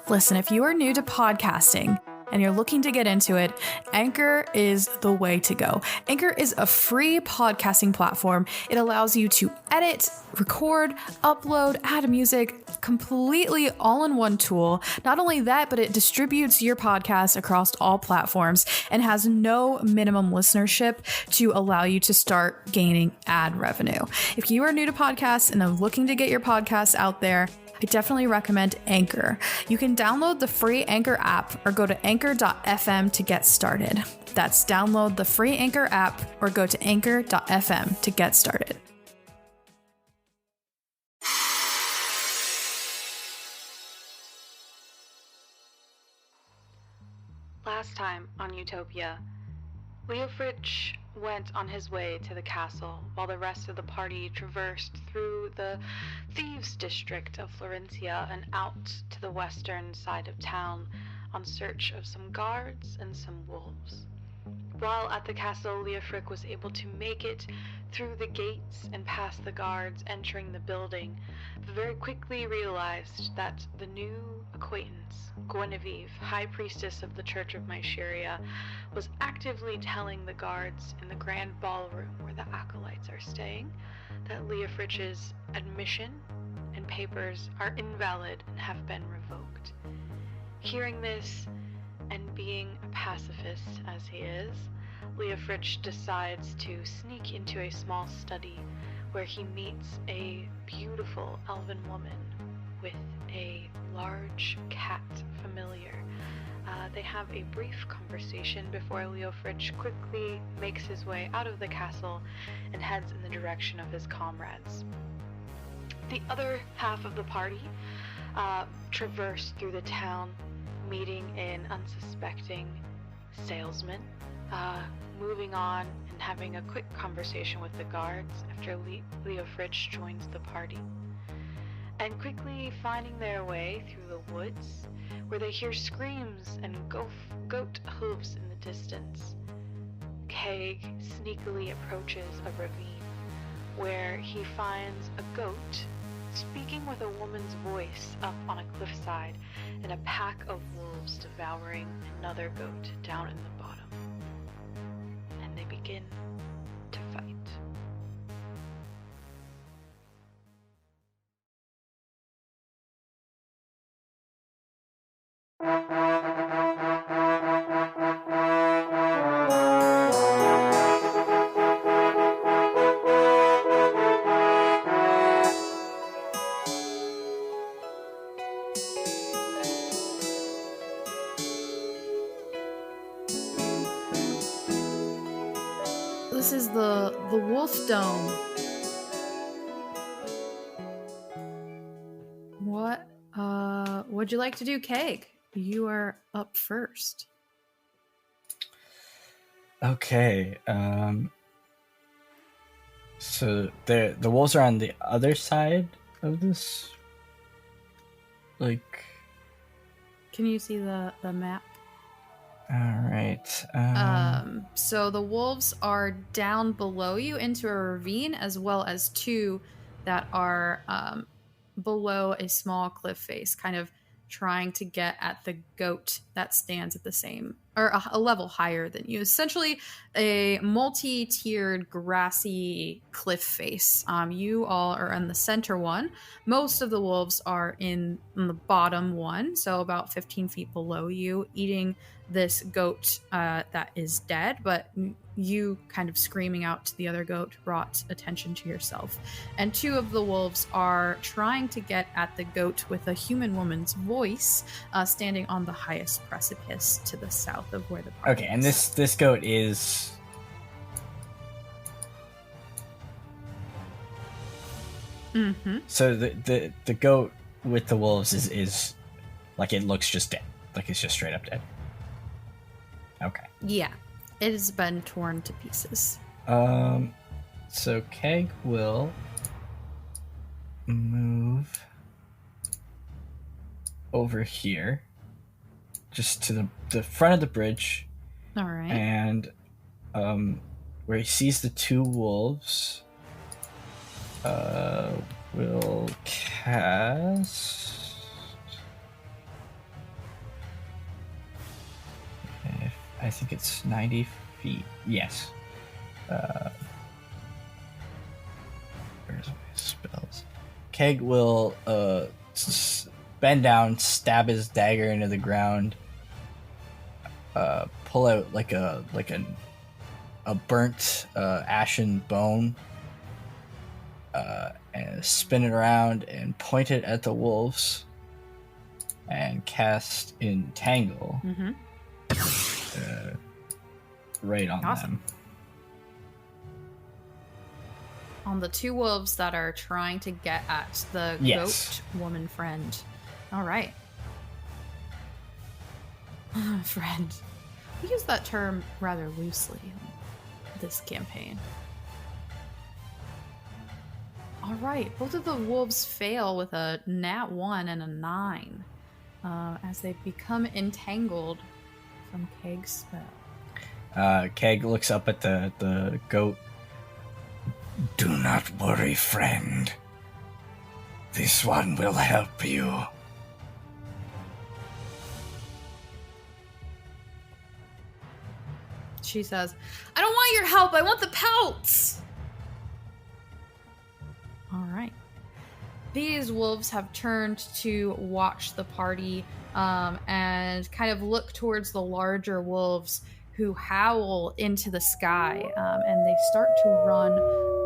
Listen, if you are new to podcasting and you're looking to get into it, Anchor is the way to go. Anchor is a free podcasting platform. It allows you to edit, record, upload, add music, completely all-in-one tool. Not only that, but it distributes your podcast across all platforms and has no minimum listenership to allow you to start gaining ad revenue. If you are new to podcasts and are looking to get your podcast out there, I definitely recommend Anchor. You can download the free Anchor app or go to anchor.fm to get started. That's download the free Anchor app or go to anchor.fm to get started. Last time on Utopia, Leofrich went on his way to the castle while the rest of the party traversed through the thieves district of Florencia and out to the western side of town on search of some guards and some wolves. While at the castle, Leofrich was able to make it through the gates and past the guards entering the building, but very quickly realized that the new acquaintance, Guinevere, High Priestess of the Church of Mysteria, was actively telling the guards in the grand ballroom where the acolytes are staying that Leofrich's admission and papers are invalid and have been revoked. Hearing this, and being a pacifist as he is, Leofrich decides to sneak into a small study where he meets a beautiful elven woman with a large cat familiar. They have a brief conversation before Leofrich quickly makes his way out of the castle and heads in the direction of his comrades. The other half of the party traverse through the town, meeting an unsuspecting salesman, moving on and having a quick conversation with the guards after Leofrich joins the party, and quickly finding their way through the woods where they hear screams and goat hooves in the distance. Keg sneakily approaches a ravine where he finds a goat speaking with a woman's voice up on a cliffside and a pack of wolves devouring another goat down in the bottom. And they begin to fight. This is the Wolf Dome. What'd you like to do, Keg? You are up first. Okay. So the wolves are on the other side of this. Like. Can you see the map? All right. So the wolves are down below you into a ravine, as well as two that are below a small cliff face, kind of trying to get at the goat that stands at the same, or a level higher than you. Essentially a multi-tiered grassy cliff face. You all are in the center one. Most of the wolves are in the bottom one, so about 15 feet below you, eating this goat that is dead, but you kind of screaming out to the other goat brought attention to yourself. And two of the wolves are trying to get at the goat with a human woman's voice, standing on the highest precipice to the south of where the party Okay, and this goat is... Mm-hmm. So the goat with the wolves is like, it looks just dead. Like it's just straight up dead. Okay. Yeah. It has been torn to pieces. So Keg will move over here, just to the front of the bridge. All right. And where he sees the two wolves, will cast I think it's 90 feet. Yes. Where's my spells? Keg will bend down, stab his dagger into the ground, pull out like a burnt ashen bone, and spin it around and point it at the wolves, and cast Entangle right on them. On the two wolves that are trying to get at the goat woman friend. All right. Friend. We use that term rather loosely in this campaign. All right. Both of the wolves fail with a nat 1 and a 9 as they become entangled from Keg's spell. Keg looks up at the goat. Do not worry, friend. This one will help you. She says, I don't want your help. I want the pelts. All right. These wolves have turned to watch the party and kind of look towards the larger wolves who howl into the sky, and they start to run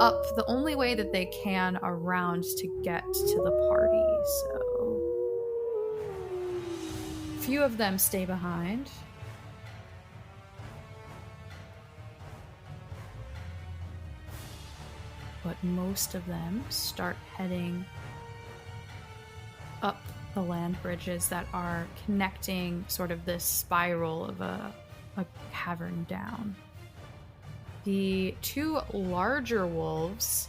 up the only way that they can around to get to the party. So a few of them stay behind. But most of them start heading up the land bridges that are connecting sort of this spiral of a cavern down. The two larger wolves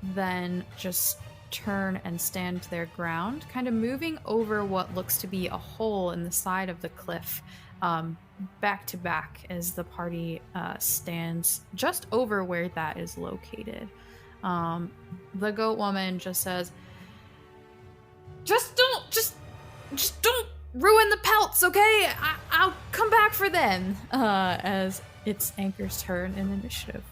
then just turn and stand their ground, kind of moving over what looks to be a hole in the side of the cliff, back to back as the party stands just over where that is located. The goat woman just says, just don't ruin the pelts, okay? I'll come back for them. As it's Anchor's turn in initiative.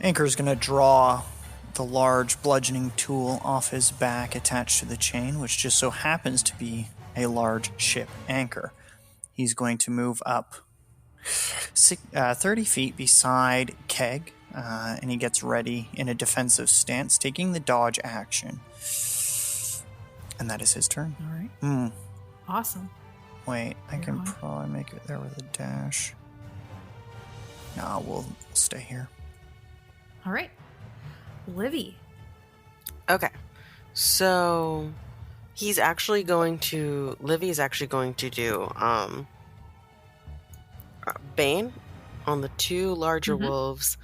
Anchor's gonna draw the large bludgeoning tool off his back attached to the chain, which just so happens to be a large ship anchor. He's going to move up 30 feet beside Keg, and he gets ready in a defensive stance, taking the dodge action. And that is his turn. All right. Awesome. Wait, I can probably make it there with a dash. No, we'll stay here. All right. Livy. Okay. So Livy's actually going to do Bane on the two larger wolves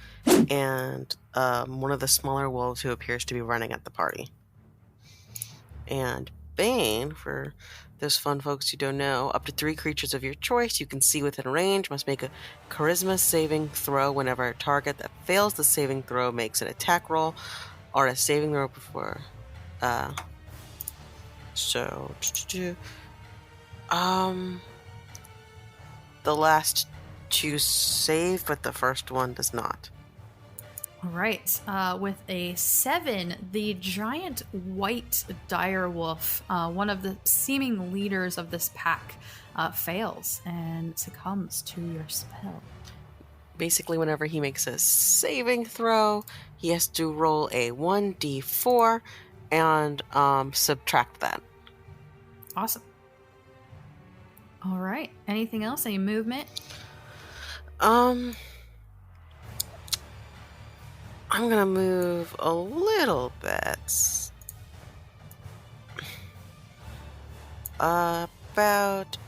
and one of the smaller wolves who appears to be running at the party. And Bane, for those fun folks who don't know, up to 3 creatures of your choice you can see within range must make a charisma saving throw whenever a target that fails the saving throw makes an attack roll or a saving throw before. The last 2 save, but the first one does not. All right. With a 7, the giant white direwolf, one of the seeming leaders of this pack, fails and succumbs to your spell. Basically, whenever he makes a saving throw, he has to roll a 1d4 and subtract that. Awesome. All right. Anything else? Any movement? I'm gonna move a little bit. About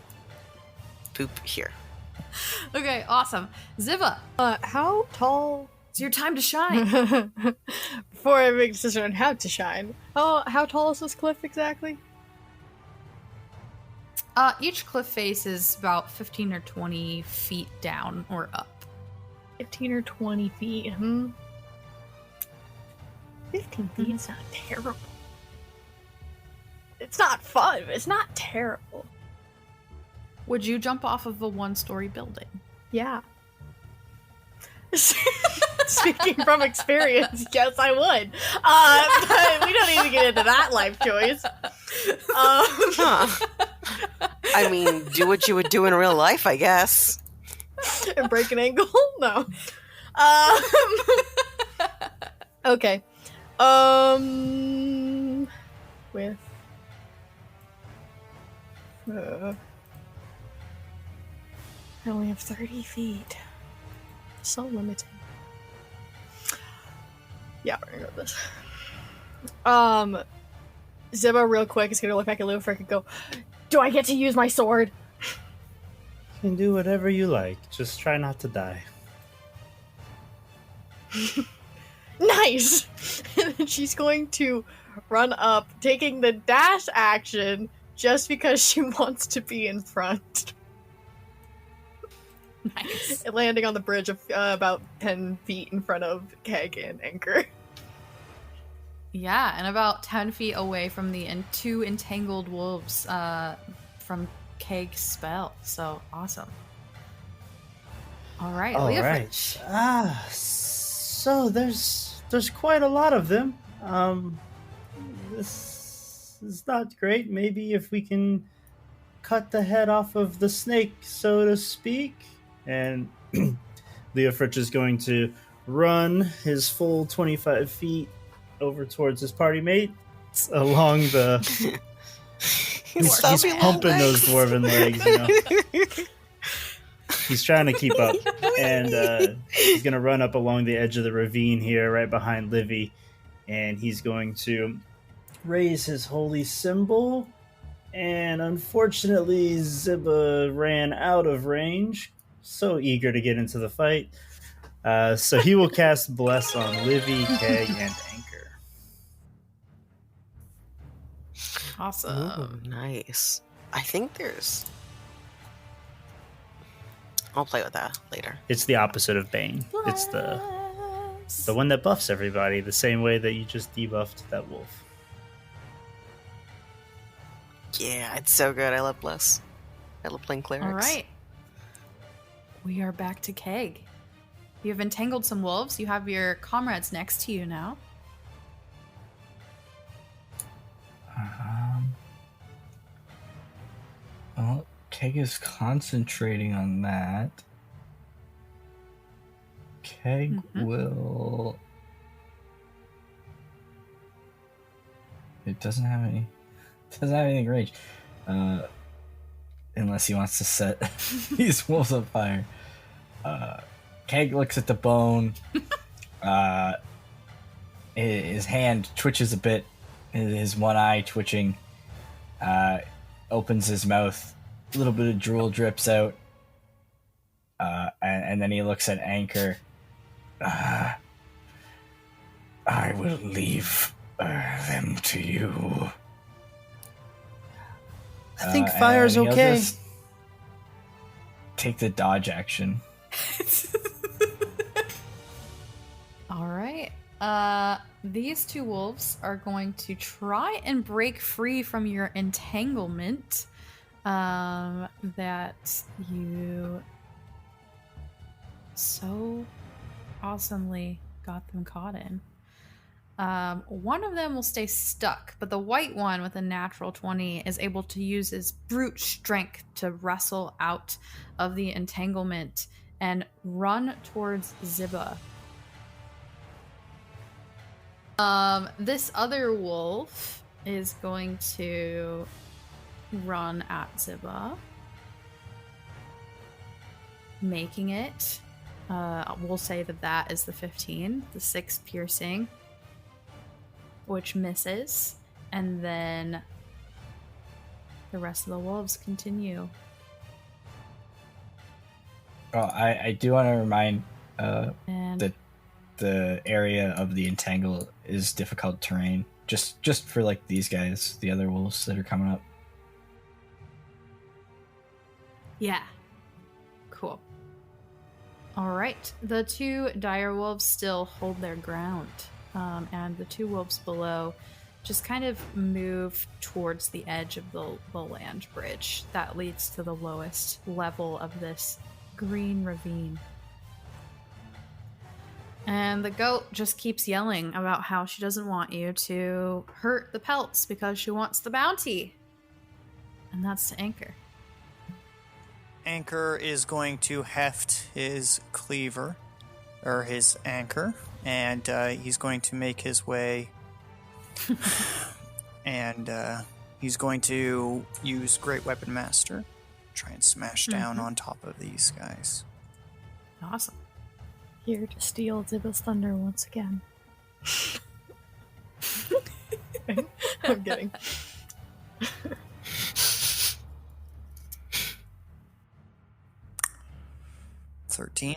poop here. Okay, awesome. Ziva, how tall? it's your time to shine. Before I make a decision on how to shine, how tall is this cliff exactly? Each cliff face is about 15 or 20 feet down or up. 15 or 20 feet, 15 feet is not terrible. It's not fun, but it's not terrible. Would you jump off of a 1-story building? Yeah. Speaking from experience, yes, I would. But we don't need to get into that life choice. I mean, do what you would do in real life, I guess. And break an ankle? No. Okay. With I only have 30 feet. So limiting. Yeah, we're gonna go with this. Ziba real quick is gonna look back at Leofric and go, "Do I get to use my sword?" You can do whatever you like. Just try not to die. Nice! And then she's going to run up, taking the dash action just because she wants to be in front. Nice. Landing on the bridge of about 10 feet in front of Keg and Anchor. Yeah, and about 10 feet away from the two entangled wolves from Keg's spell. So awesome. All right, All Leofric. right. So there's quite a lot of them. This is not great. Maybe if we can cut the head off of the snake, so to speak. And Leofric is going to run his full 25 feet over towards his party mate along the... he's pumping those dwarven legs, you know. He's trying to keep up. And he's going to run up along the edge of the ravine here, right behind Livy. And he's going to raise his holy symbol. And unfortunately, Ziba ran out of range. So eager to get into the fight. So he will cast Bless on Livy, Keg, and Anchor. Awesome. Ooh, nice. I think I'll play with that later. It's the opposite of Bane. It's the one that buffs everybody the same way that you just debuffed that wolf. Yeah, it's so good. I love Bless. I love playing clerics. All right. We are back to Keg. You have entangled some wolves. You have your comrades next to you now. Well, Keg is concentrating on that. Keg will... It doesn't have anything range. Unless he wants to set these wolves on fire. Keg looks at the bone. His hand twitches a bit. His one eye twitching. Opens his mouth. A little bit of drool drips out. And then he looks at Anchor. I will leave them to you. I think fire's okay. Take the dodge action. All right. These two wolves are going to try and break free from your entanglement that you so awesomely got them caught in. One of them will stay stuck, but the white one with a natural 20 is able to use his brute strength to wrestle out of the entanglement and run towards Ziba. This other wolf is going to run at Ziba, making it. We'll say that is the 15, the 6 piercing, which misses, and then the rest of the wolves continue. I do want to remind And that the area of the entangle is difficult terrain. Just for like these guys, the other wolves that are coming up. yeah, cool. All right, the two dire wolves still hold their ground, and the two wolves below just kind of move towards the edge of the land bridge that leads to the lowest level of this green ravine. And the goat just keeps yelling about how she doesn't want you to hurt the pelts because she wants the bounty. And that's to Anchor. Anchor is going to heft his cleaver, or his anchor, and he's going to make his way, and he's going to use Great Weapon Master, try and smash down on top of these guys. Awesome. Here to steal Zibba's thunder once again. I'm kidding. 13.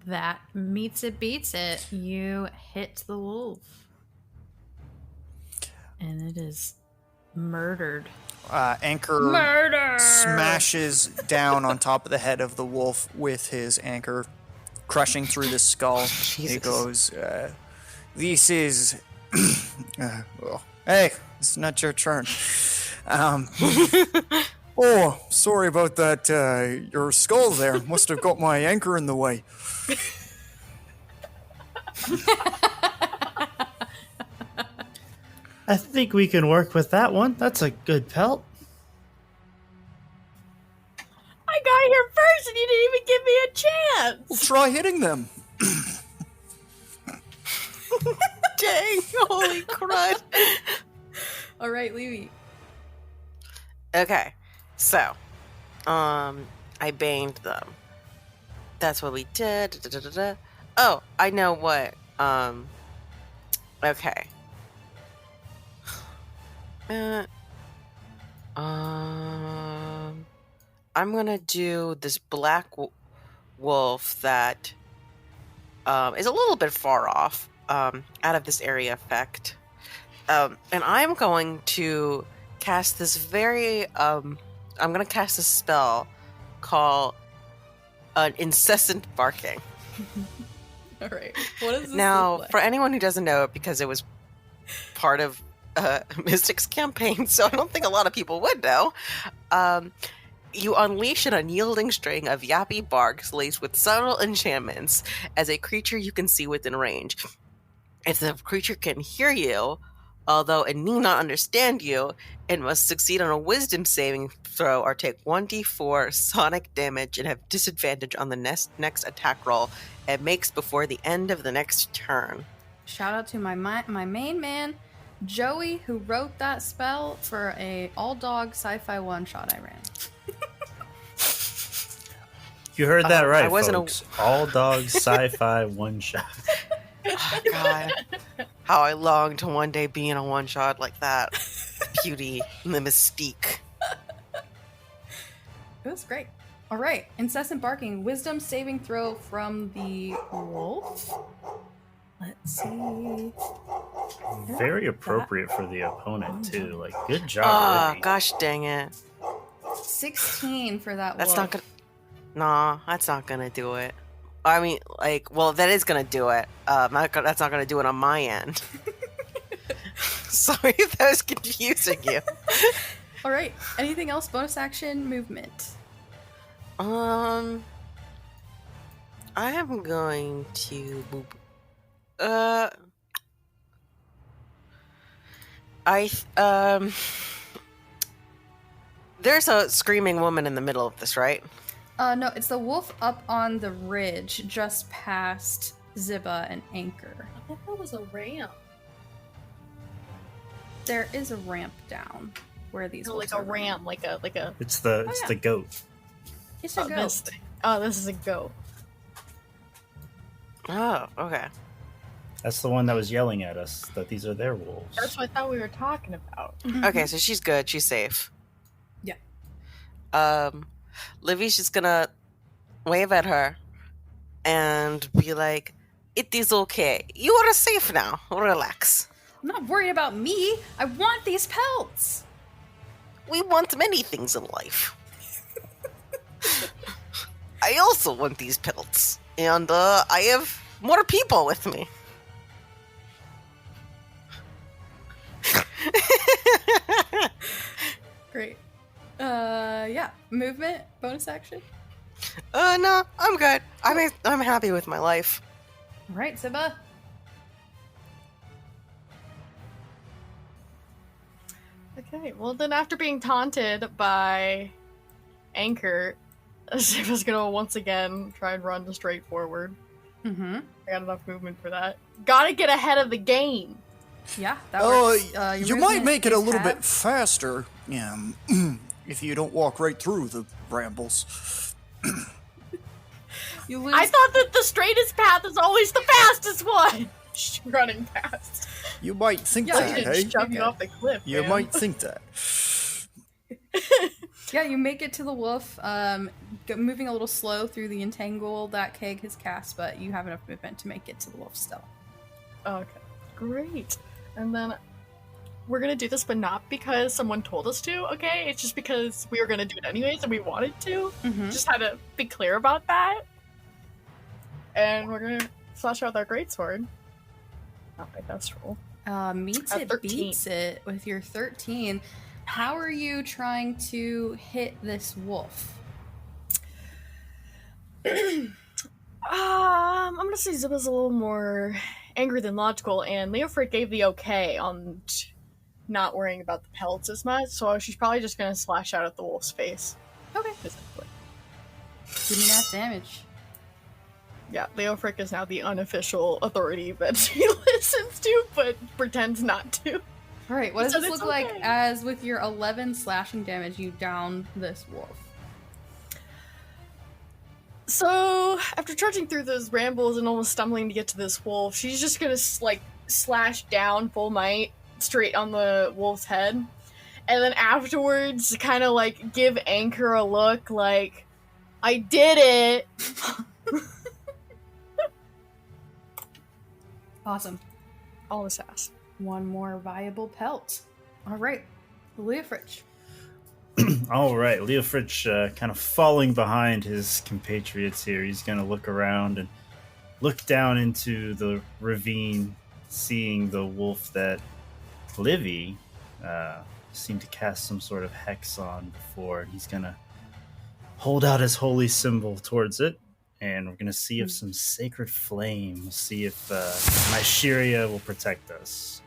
That meets it, beats it. You hit the wolf. And it is murdered. Anchor smashes down on top of the head of the wolf with his anchor, crushing through the skull. Jesus. He goes, this is... hey, it's not your turn. Oh, sorry about that. Your skull there must have got my anchor in the way. I think we can work with that one. That's a good pelt. I got here first and you didn't even give me a chance. We'll try hitting them. Dang, holy crud. All right, Levy. Okay, so, I baned them. That's what we did. Da-da-da-da. Oh, I know what. Okay. I'm gonna do this black wolf that is a little bit far off out of this area effect. And I'm going to cast this I'm going to cast a spell called Incessant Barking. All right. What does this Now, look like? for anyone who doesn't know it, because it was part of Mystic's campaign, so I don't think a lot of people would know, you unleash an unyielding string of yappy barks laced with subtle enchantments as a creature you can see within range. If the creature can hear you, although it need not understand you, it must succeed on a wisdom saving throw or take 1d4 sonic damage and have disadvantage on the next attack roll it makes before the end of the next turn. Shout out to my main man, Joey, who wrote that spell for a all-dog sci-fi one-shot I ran. You heard that right, I wasn't folks. All dog sci-fi one shot. Oh, God. How I long to one day be in a one-shot like that. Beauty and the mystique. It was great. All right. Incessant barking. Wisdom saving throw from the wolf. Let's see. Very appropriate for the opponent too. Like, good job. Oh, Libby. gosh dang it. 16 for that That's wolf. not gonna... Nah, that's not gonna do it. I mean, like, well, that is gonna do it. That's not gonna do it on my end. Sorry if that was confusing you. All right. Anything else? Bonus action movement. I am going to... There's a screaming woman in the middle of this, right? No, it's the wolf up on the ridge just past Zibba and Anchor. I thought that was a ramp. There is a ramp down where these No, wolves like a are ramp, like a It's the yeah. the goat. It's a goat. this thing. Oh, this is a goat. Oh, okay. That's the one that was yelling at us that these are their wolves. That's what I thought we were talking about. Okay, so she's good. She's safe. Yeah. Livy's just gonna wave at her and be like, "It is okay. You are safe now. Relax. I'm not worried about me. I want these pelts. We want many things in life. I also want these pelts, and I have more people with me." yeah, movement, bonus action. No, I'm good. I'm happy with my life. All right, Ziba. Okay, well then after being taunted by Anchor, Ziba's gonna once again try and run straight forward. Mm-hmm. I got enough movement for that. Gotta get ahead of the game. Yeah, that works. Your You might movement make it a is little half. bit faster, yeah, if you don't walk right through the brambles. You lose. I thought that the straightest path is always the fastest one. She's running past. You might think Yeah, that, you hey? Shove you Okay. off the cliff. You man. might think that. Yeah, you make it to the wolf, moving a little slow through the entangle that Keg has cast, but you have enough movement to make it to the wolf still. Okay, great. And then we're gonna do this, but not because someone told us to, okay? It's just because we were gonna do it anyways and we wanted to. Mm-hmm. Just had to be clear about that. And we're gonna slash out our greatsword. Not my best roll. Meets At it, 13. beats it with your 13. How are you trying to hit this wolf? I'm gonna say Ziba's a little more angry than logical, and Leofric gave the okay on not worrying about the pelts as much, so she's probably just gonna slash out at the wolf's face. Okay. Physically. Give me that damage. Yeah, Leofric is now the unofficial authority that she listens to, but pretends not to. All right, what does So this it's look like okay. as with your 11 slashing damage, you down this wolf? So, after trudging through those rambles and almost stumbling to get to this wolf, she's just gonna, slash down full might straight on the wolf's head. And then afterwards, kind of, give Anchor a look like, I did it! Awesome. All this ass. One more viable pelt. All right, Leofrich. All right, Leofrich kind of falling behind his compatriots here. He's going to look around and look down into the ravine, seeing the wolf that Livy seemed to cast some sort of hex on before. He's going to hold out his holy symbol towards it, and we're going to see if some sacred flame, we'll see if my Shiria will protect us.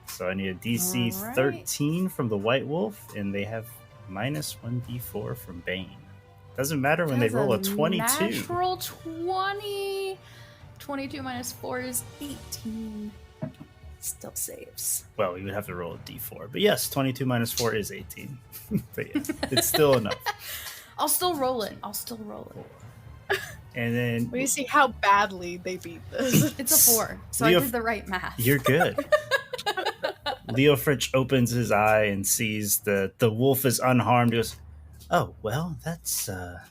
So I need a DC All right. 13 from the White Wolf, and they have minus 1d4 from Bane. Doesn't matter when they That's roll a 22. Natural 20. 22 minus 4 is 18. Still saves. Well, you would have to roll a d4. But yes, 22 minus 4 is 18. But yeah, it's still enough. I'll still roll it. And then When you see how badly they beat this. It's a 4, so Leo- I did the right math. you're good. Leofrich opens his eye and sees the wolf is unharmed. He goes, oh, well, that's a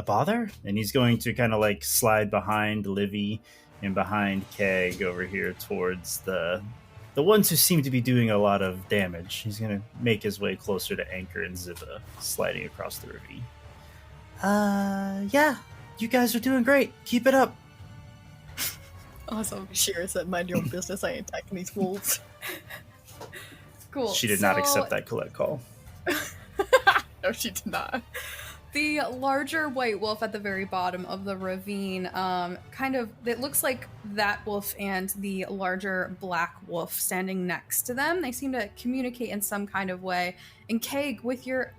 bother. And he's going to kind of slide behind Livy and behind Keg over here towards the ones who seem to be doing a lot of damage. He's going to make his way closer to Anchor and Ziba, sliding across the ravine. Yeah, you guys are doing great. Keep it up. Awesome. Shira said, mind your own business, I ain't attacking these wolves. Cool. She did not So, accept that collect call. No, she did not. The larger white wolf at the very bottom of the ravine, it looks like that wolf and the larger black wolf standing next to them. They seem to communicate in some kind of way. And Keg, with your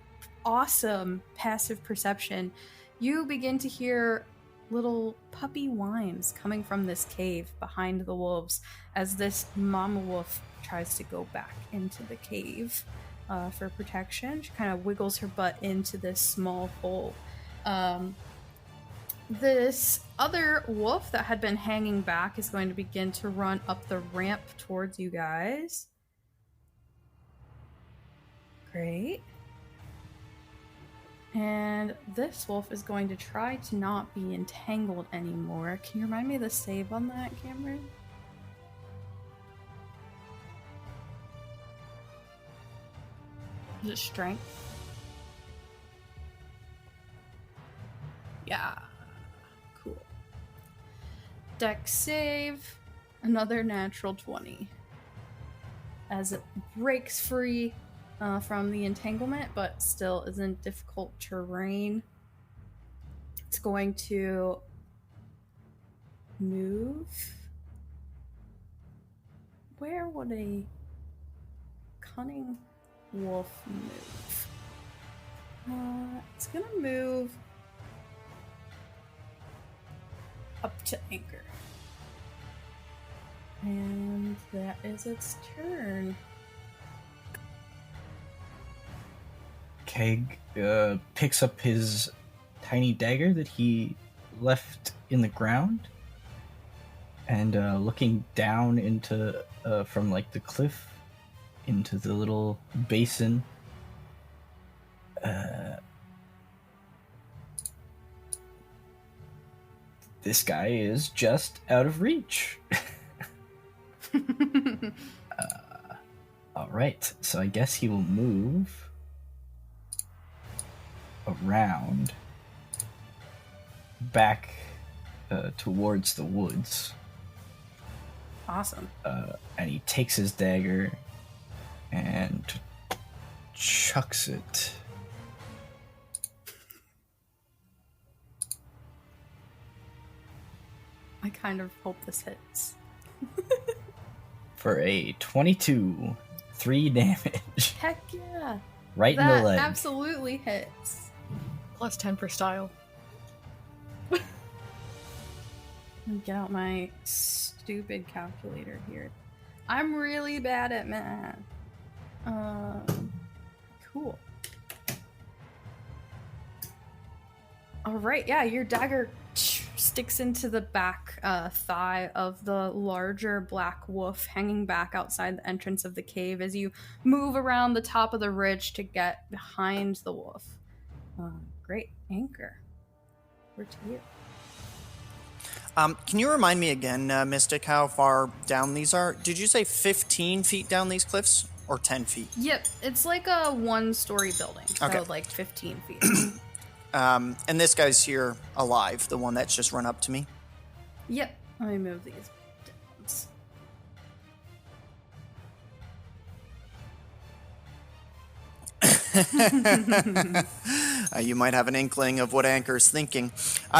awesome passive perception, you begin to hear little puppy whines coming from this cave behind the wolves as this mama wolf tries to go back into the cave for protection. She kind of wiggles her butt into this small hole. This other wolf that had been hanging back is going to begin to run up the ramp towards you guys. Great. And this wolf is going to try to not be entangled anymore. Can you remind me of the save on that, Cameron? Is it strength? Yeah. Cool. Dex save. Another natural 20. As it breaks free from the entanglement, but still isn't difficult terrain. It's going to move. Where would a cunning wolf move? It's gonna move up to anchor. And that is its turn. Keg picks up his tiny dagger that he left in the ground, and looking down into from like the cliff into the little basin, this guy is just out of reach. All right, so I guess he will move around back towards the woods. Awesome. And he takes his dagger and chucks it. I kind of hope this hits. For a 22, 3 damage. Heck yeah. Right in the leg. That absolutely hits. Plus 10 for style. Let me get out my stupid calculator here. I'm really bad at math. Cool. Alright, yeah, your dagger sticks into the back thigh of the larger black wolf hanging back outside the entrance of the cave as you move around the top of the ridge to get behind the wolf. Great. Anchor. Over to you. Can you remind me again, Mystic, how far down these are? Did you say 15 feet down these cliffs or 10 feet? Yep, it's like a one-story building, so Okay. like 15 feet. And this guy's here alive, the one that's just run up to me? Yep, let me move these downs. You might have an inkling of what Anchor's thinking.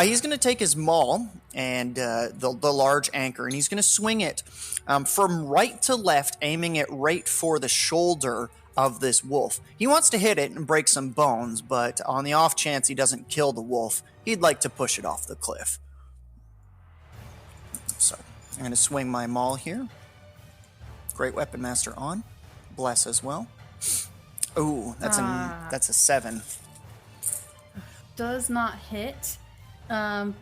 He's going to take his maul and the large anchor, and he's going to swing it from right to left, aiming it right for the shoulder of this wolf. He wants to hit it and break some bones, but on the off chance he doesn't kill the wolf, he'd like to push it off the cliff. So I'm going to swing my maul here. Great Weapon Master on. Bless as well. Ooh, that's a 7. Does not hit. I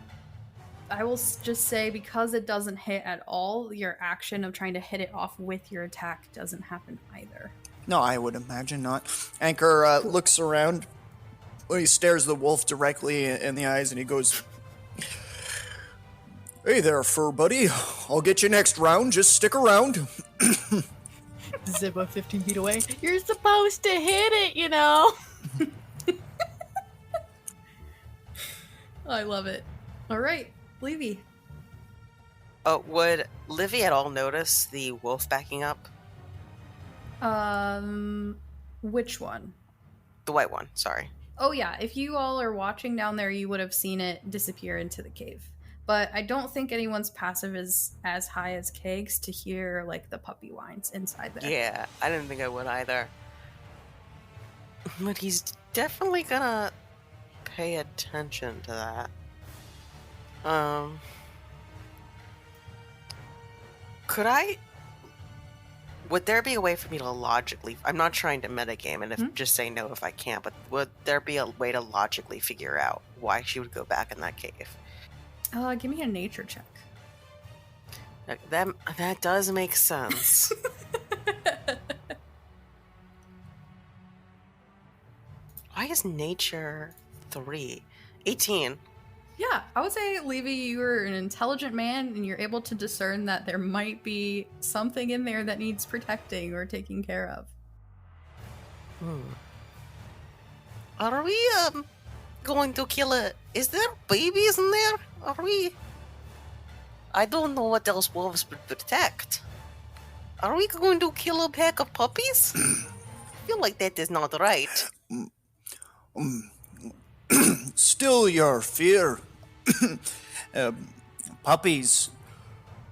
will just say, because it doesn't hit at all, your action of trying to hit it off with your attack doesn't happen either. No, I would imagine not. Anchor looks around. He stares the wolf directly in the eyes and he goes, "Hey there, fur buddy. I'll get you next round. Just stick around." Zip up 15 feet away. You're supposed to hit it, you know? I love it. All right, Levy. Would Livy at all notice the wolf backing up? Which one? The white one, sorry. Oh yeah, if you all are watching down there, you would have seen it disappear into the cave. But I don't think anyone's passive is as high as Keg's to hear, like, the puppy whines inside there. Yeah, I didn't think I would either. But he's definitely gonna pay attention to that. Would there be a way for me to logically... I'm not trying to metagame and just say no if I can't, but would there be a way to logically figure out why she would go back in that cave? Give me a nature check. That does make sense. Why is nature 3? 18. Yeah, I would say, Levy, you're an intelligent man, and you're able to discern that there might be something in there that needs protecting or taking care of. Are we, going to kill a... Is there babies in there? Are we... I don't know what else wolves would protect. Are we going to kill a pack of puppies? feel like that is not right. Still your fear. Puppies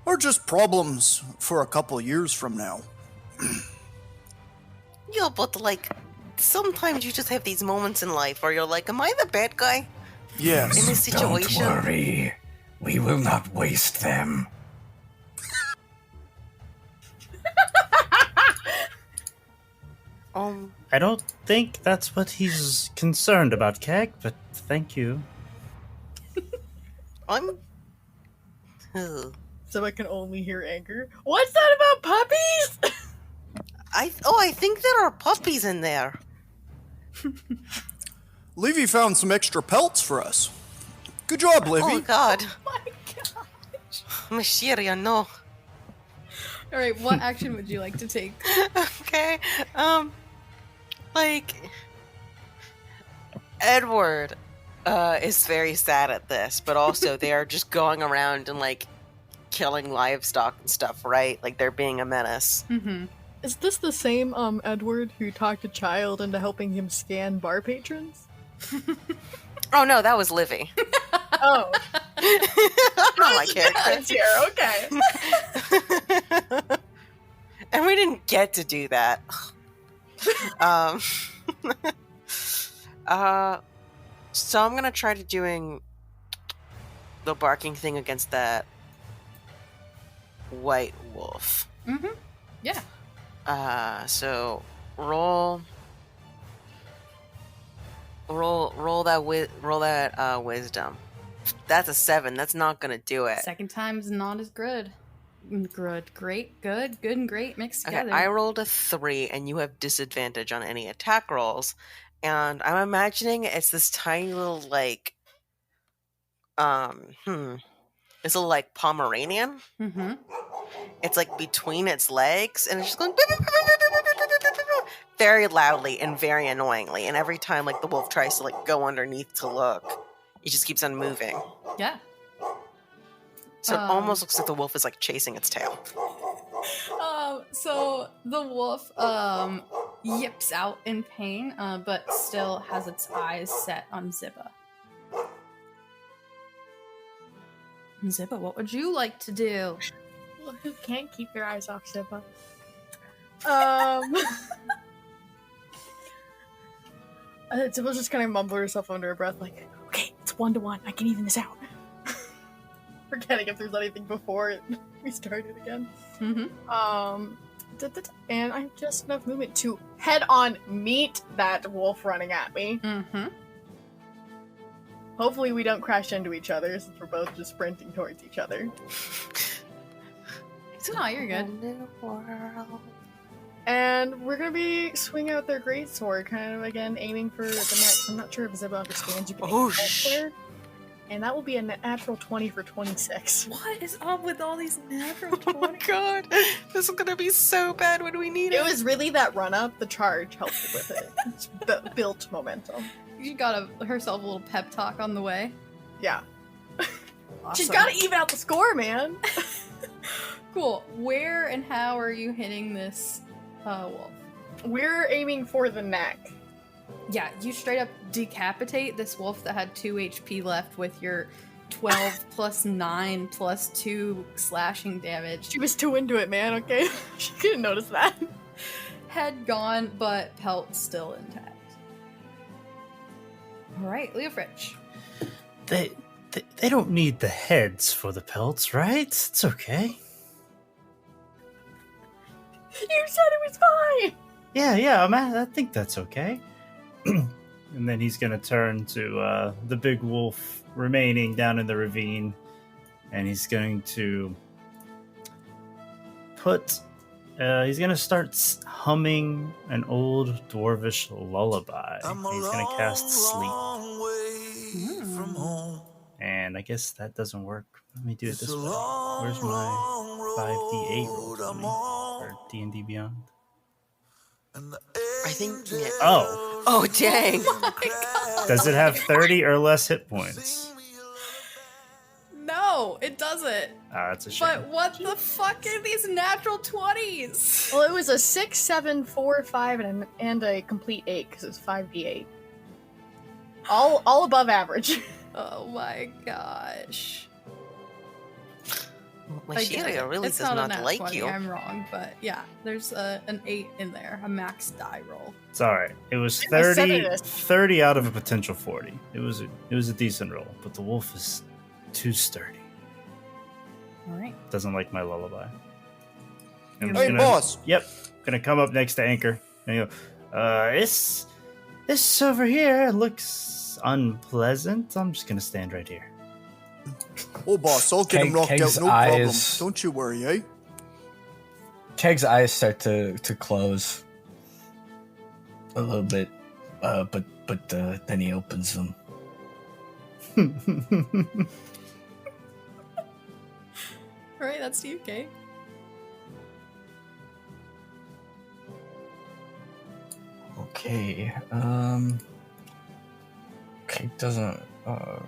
are just problems for a couple years from now. Yeah, but like, sometimes you just have these moments in life where you're like, am I the bad guy Yes. in this situation? Don't worry. We will not waste them. I don't think that's what he's concerned about, Keg, but thank you. I'm... Ugh. So I can only hear anger. What's that about puppies? I think there are puppies in there. Livy found some extra pelts for us. Good job, Livy. Oh, God. My God. Mashiria, no. All right, what action would you like to take? Okay, like, Edward is very sad at this, but also they are just going around and, like, killing livestock and stuff, right? Like, they're being a menace. Mm-hmm. Is this the same Edward who talked a child into helping him scan bar patrons? Oh, no, that was Livy. Oh. Not my character. Okay. And we didn't get to do that. So I'm gonna try to doing the barking thing against that white wolf. Mm-hmm. Yeah. So roll that wisdom. That's a 7. That's not gonna do it. Second time's not as good. Good, great, good and great mixed together. Okay, I rolled a 3, and you have disadvantage on any attack rolls. And I'm imagining it's this tiny little, like, it's a little, like, Pomeranian. Mm-hmm. It's, like, between its legs, and it's just going very loudly and very annoyingly. And every time, like, the wolf tries to, like, go underneath to look, it just keeps on moving. Yeah. So it almost looks like the wolf is, like, chasing its tail. So the wolf yips out in pain, but still has its eyes set on Zibba. Zibba, what would you to do? Well, who can't keep their eyes off Zippa? Zippa's just kind of mumble herself under her breath, like, okay, it's 1-1. I can even this out. Forgetting if there's anything before we started again. Mm-hmm. And I have just enough movement to head on meet that wolf running at me. Mm-hmm. Hopefully we don't crash into each other since we're both just sprinting towards each other. No, you're good. And we're gonna be swinging out their greatsword, kind of again aiming for the neck. I'm not sure if Zibba understands you can aim elsewhere. And that will be a natural 20 for 26. What is up with all these natural 20? Oh my god, this is gonna be so bad when we need it. It was really that run up. The charge helped with it. It's built momentum. She got herself a little pep talk on the way. Yeah. Awesome. She's got to even out the score, man. Cool. Where and how are you hitting this wolf? We're aiming for the neck. Yeah, you straight up decapitate this wolf that had 2 HP left with your 12 plus 9 plus 2 slashing damage. She was too into it, man, okay? She couldn't notice that. Head gone, but pelt still intact. Alright, Leofrich. They don't need the heads for the pelts, right? It's okay. You said it was fine! Yeah, I think that's okay. And then he's gonna turn to the big wolf remaining down in the ravine, and he's going to he's gonna start humming an old dwarvish lullaby. He's gonna cast sleep. And I guess that doesn't work. Let me do it this way. Where's my 5d8 roll for me? Or D&D Beyond? I think. Yeah. Oh, dang. does it have 30 or less hit points? No! No, it doesn't. Ah, that's a shame. But what the fuck are these natural 20s? Well, it was a 6, 7, 4, 5, and a complete 8 because it's 5d8. All above average. Oh my gosh. Mashiria really It's does not a nat like 20, you. I'm wrong, but yeah, there's an 8 in there, a max die roll. It's alright. It was I said 30, it. 30 out of a potential 40. It was a decent roll, but the wolf is too sturdy. All right. Doesn't like my lullaby. I'm Hey, boss. Yep. Gonna come up next to Anchor and go, this over here looks unpleasant. I'm just gonna stand right here. Oh, boss, I'll get him knocked out, Keg's no problem. eyes- Don't you worry, eh? Keg's eyes start to close a little bit, but then he opens them. All right, that's you, Kate. Okay. Keg doesn't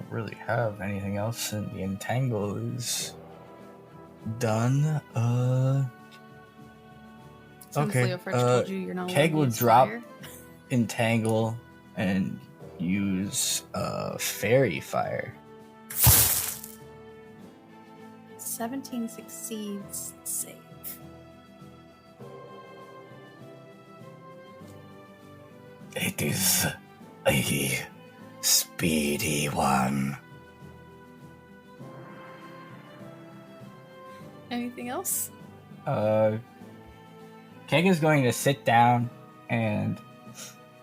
really have anything else, and the entangle is done. Since Okay, Leo French told you you're not Keg allowed to will use drop fire. entangle and use fairy fire. 17 succeeds. Save. It is a speedy one. Anything else? Keg is going to sit down and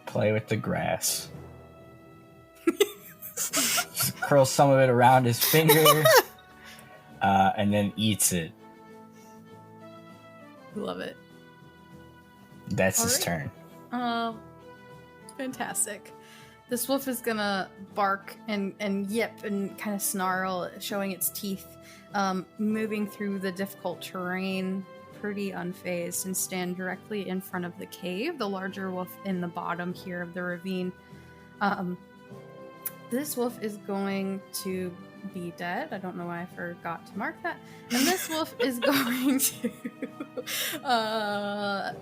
play with the grass. Just curls some of it around his finger, and then eats it. Love it. That's his Alright. turn. Fantastic. This wolf is gonna bark and yip and kind of snarl, showing its teeth, moving through the difficult terrain, pretty unfazed, and stand directly in front of the cave, the larger wolf in the bottom here of the ravine. This wolf is going to be dead. I don't know why I forgot to mark that. And this wolf is going to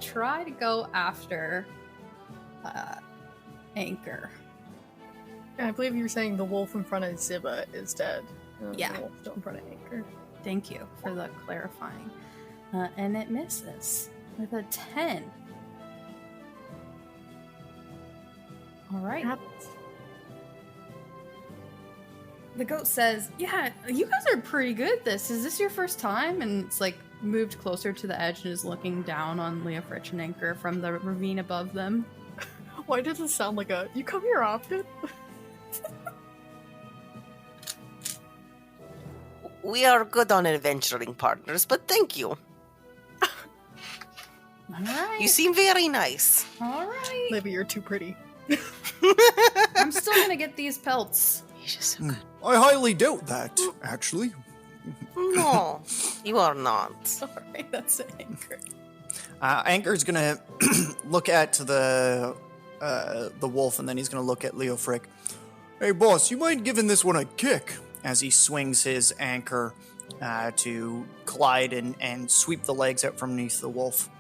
try to go after Anchor. I believe you were saying the wolf in front of Ziba is dead. Yeah. The wolf still in front of Anchor. Thank you for the clarifying. And it misses with a 10. All right. The goat says, yeah, you guys are pretty good at this. Is this your first time? And it's like moved closer to the edge and is looking down on Leo Fritch and Anchor from the ravine above them. Why does it sound like a, you come here often? We are good on adventuring partners, but thank you. All right. You seem very nice. All right. Maybe you're too pretty. I'm still going to get these pelts. He's just so good. I highly doubt that, actually. No, you are not. All right, that's Anchor. Anchor's gonna look at the wolf, and then he's gonna look at Leo Frick. Hey, boss, you mind giving this one a kick? As he swings his anchor to collide and sweep the legs out from underneath the wolf.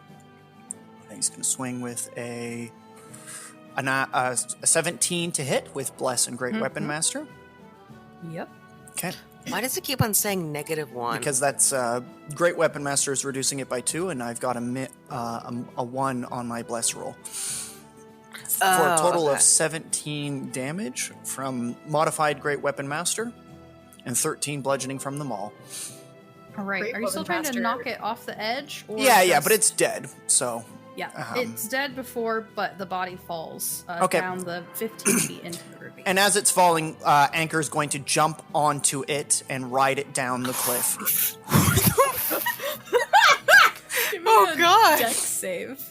I think he's gonna swing with a 17 to hit with Bless and Great Weapon Master. Yep. Okay. Why does it keep on saying -1? Because that's Great Weapon Master is reducing it by 2, and I've got a 1 on my Bless roll. For a total of 17 damage from modified Great Weapon Master and 13 bludgeoning from them all. All right. Great Are you still Weapon trying to Master. knock it off the edge? Or Yeah, just- but it's dead, so... Yeah, it's dead before, but the body falls Okay. down the 15 feet into the ravine. And as it's falling, Anchor's going to jump onto it and ride it down the cliff. Give me Oh, a God. Dex save.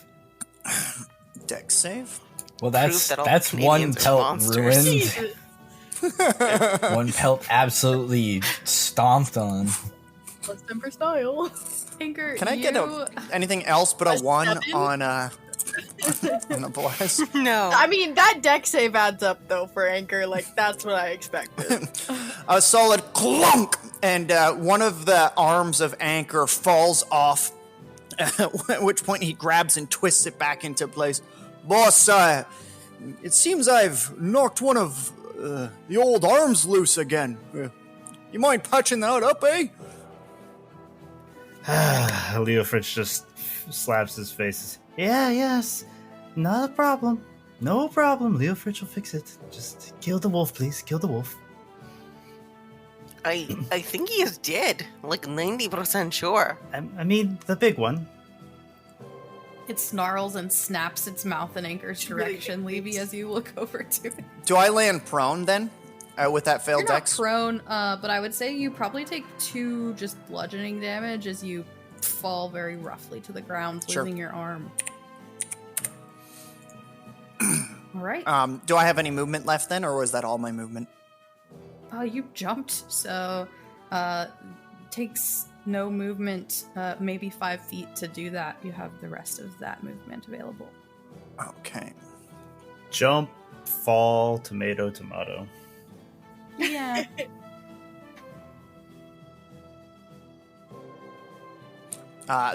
Dex save? Well, Proof that all that's one Canadians are pelt monsters. ruined. One pelt absolutely stomped on. Let's temper style. Anchor, Can I get anything else but a A 1 7? on And a bless. No. I mean, that deck save adds up, though, for Anchor. Like, that's what I expected. A solid clunk, and one of the arms of Anchor falls off, at which point he grabs and twists it back into place. Boss, it seems I've knocked one of the old arms loose again. You mind patching that up, eh? Leofritz just slaps his face. Yeah, yes. Not a problem. No problem. Leofritz will fix it. Just kill the wolf, please. Kill the wolf. I think he is dead. Like 90% sure. I mean, the big one. It snarls and snaps its mouth in Anchor's direction, Levy, as you look over to it. Do I land prone then? With that failed You're not dex? prone, but I would say you probably take 2 just bludgeoning damage as you fall very roughly to the ground, Sure. losing your arm. All right. Do I have any movement left then, or was that all my movement? You jumped, so takes no movement, maybe 5 feet to do that. You have the rest of that movement available. Okay. Jump, fall, tomato, tomato. Yeah.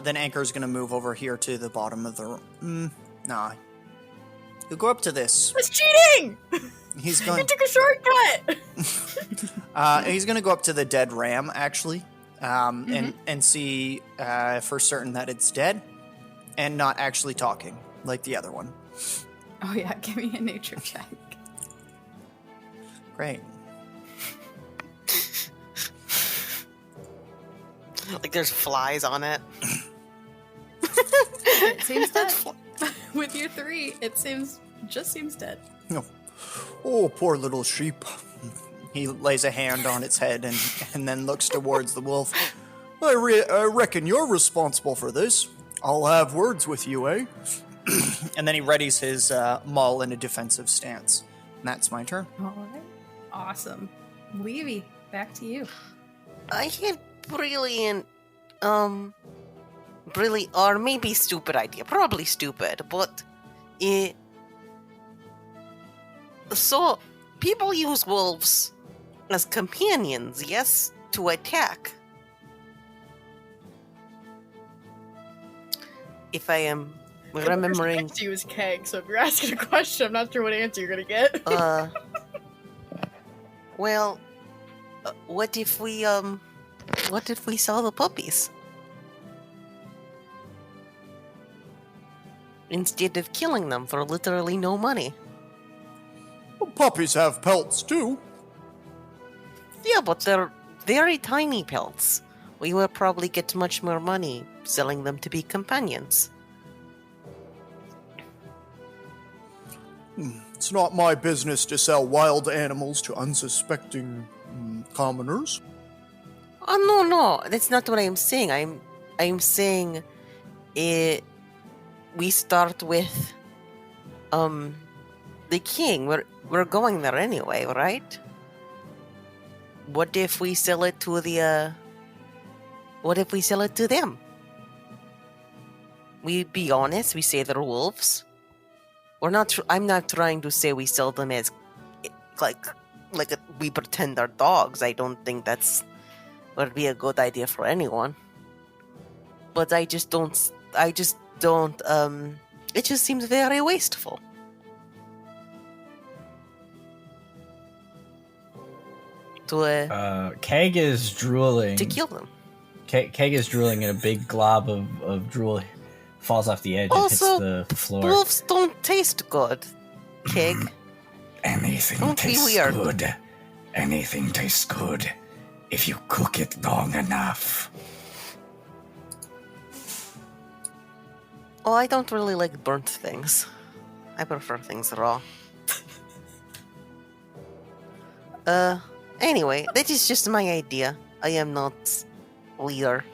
Then Anchor's gonna move over here to the bottom of the room. Nah. He'll go up to this. That's cheating! He's You going. took a shortcut! He's gonna go up to the dead ram actually, and see for certain that it's dead, and not actually talking like the other one. Oh yeah, give me a nature check. Great. Like there's flies on it. It seems dead. With your 3, it just seems dead. Oh, poor little sheep. He lays a hand on its head and then looks towards the wolf. I reckon you're responsible for this. I'll have words with you, eh? And then he readies his maul in a defensive stance. And that's my turn. All right. Awesome. Levy, back to you. I had brilliant, or maybe stupid idea. Probably stupid, but so people use wolves as companions, yes, to attack. If I am remembering, Next to you is Keg, so if you're asking a question, I'm not sure what answer you're gonna get. well, what if we sell the puppies instead of killing them for literally no money? Well, puppies have pelts too. Yeah, but they're very tiny pelts. We will probably get much more money selling them to be companions. It's not my business to sell wild animals to unsuspecting commoners. Oh no, that's not what I'm saying. I'm saying we start with the king. We're going there anyway, right? What if we sell it to them? We be honest, we say they're wolves. I'm not trying to say we sell them as we pretend they're dogs. I don't think that's would be a good idea for anyone. But I just don't it just seems very wasteful. Keg is drooling. To kill them. Keg is drooling, and a big glob of drool falls off the edge Also, and hits the floor. Wolves don't taste good, Keg. Anything Don't be tastes weird. good. Anything tastes good if you cook it long enough. Oh, I don't really like burnt things. I prefer things raw. Anyway, that is just my idea. I am not leader.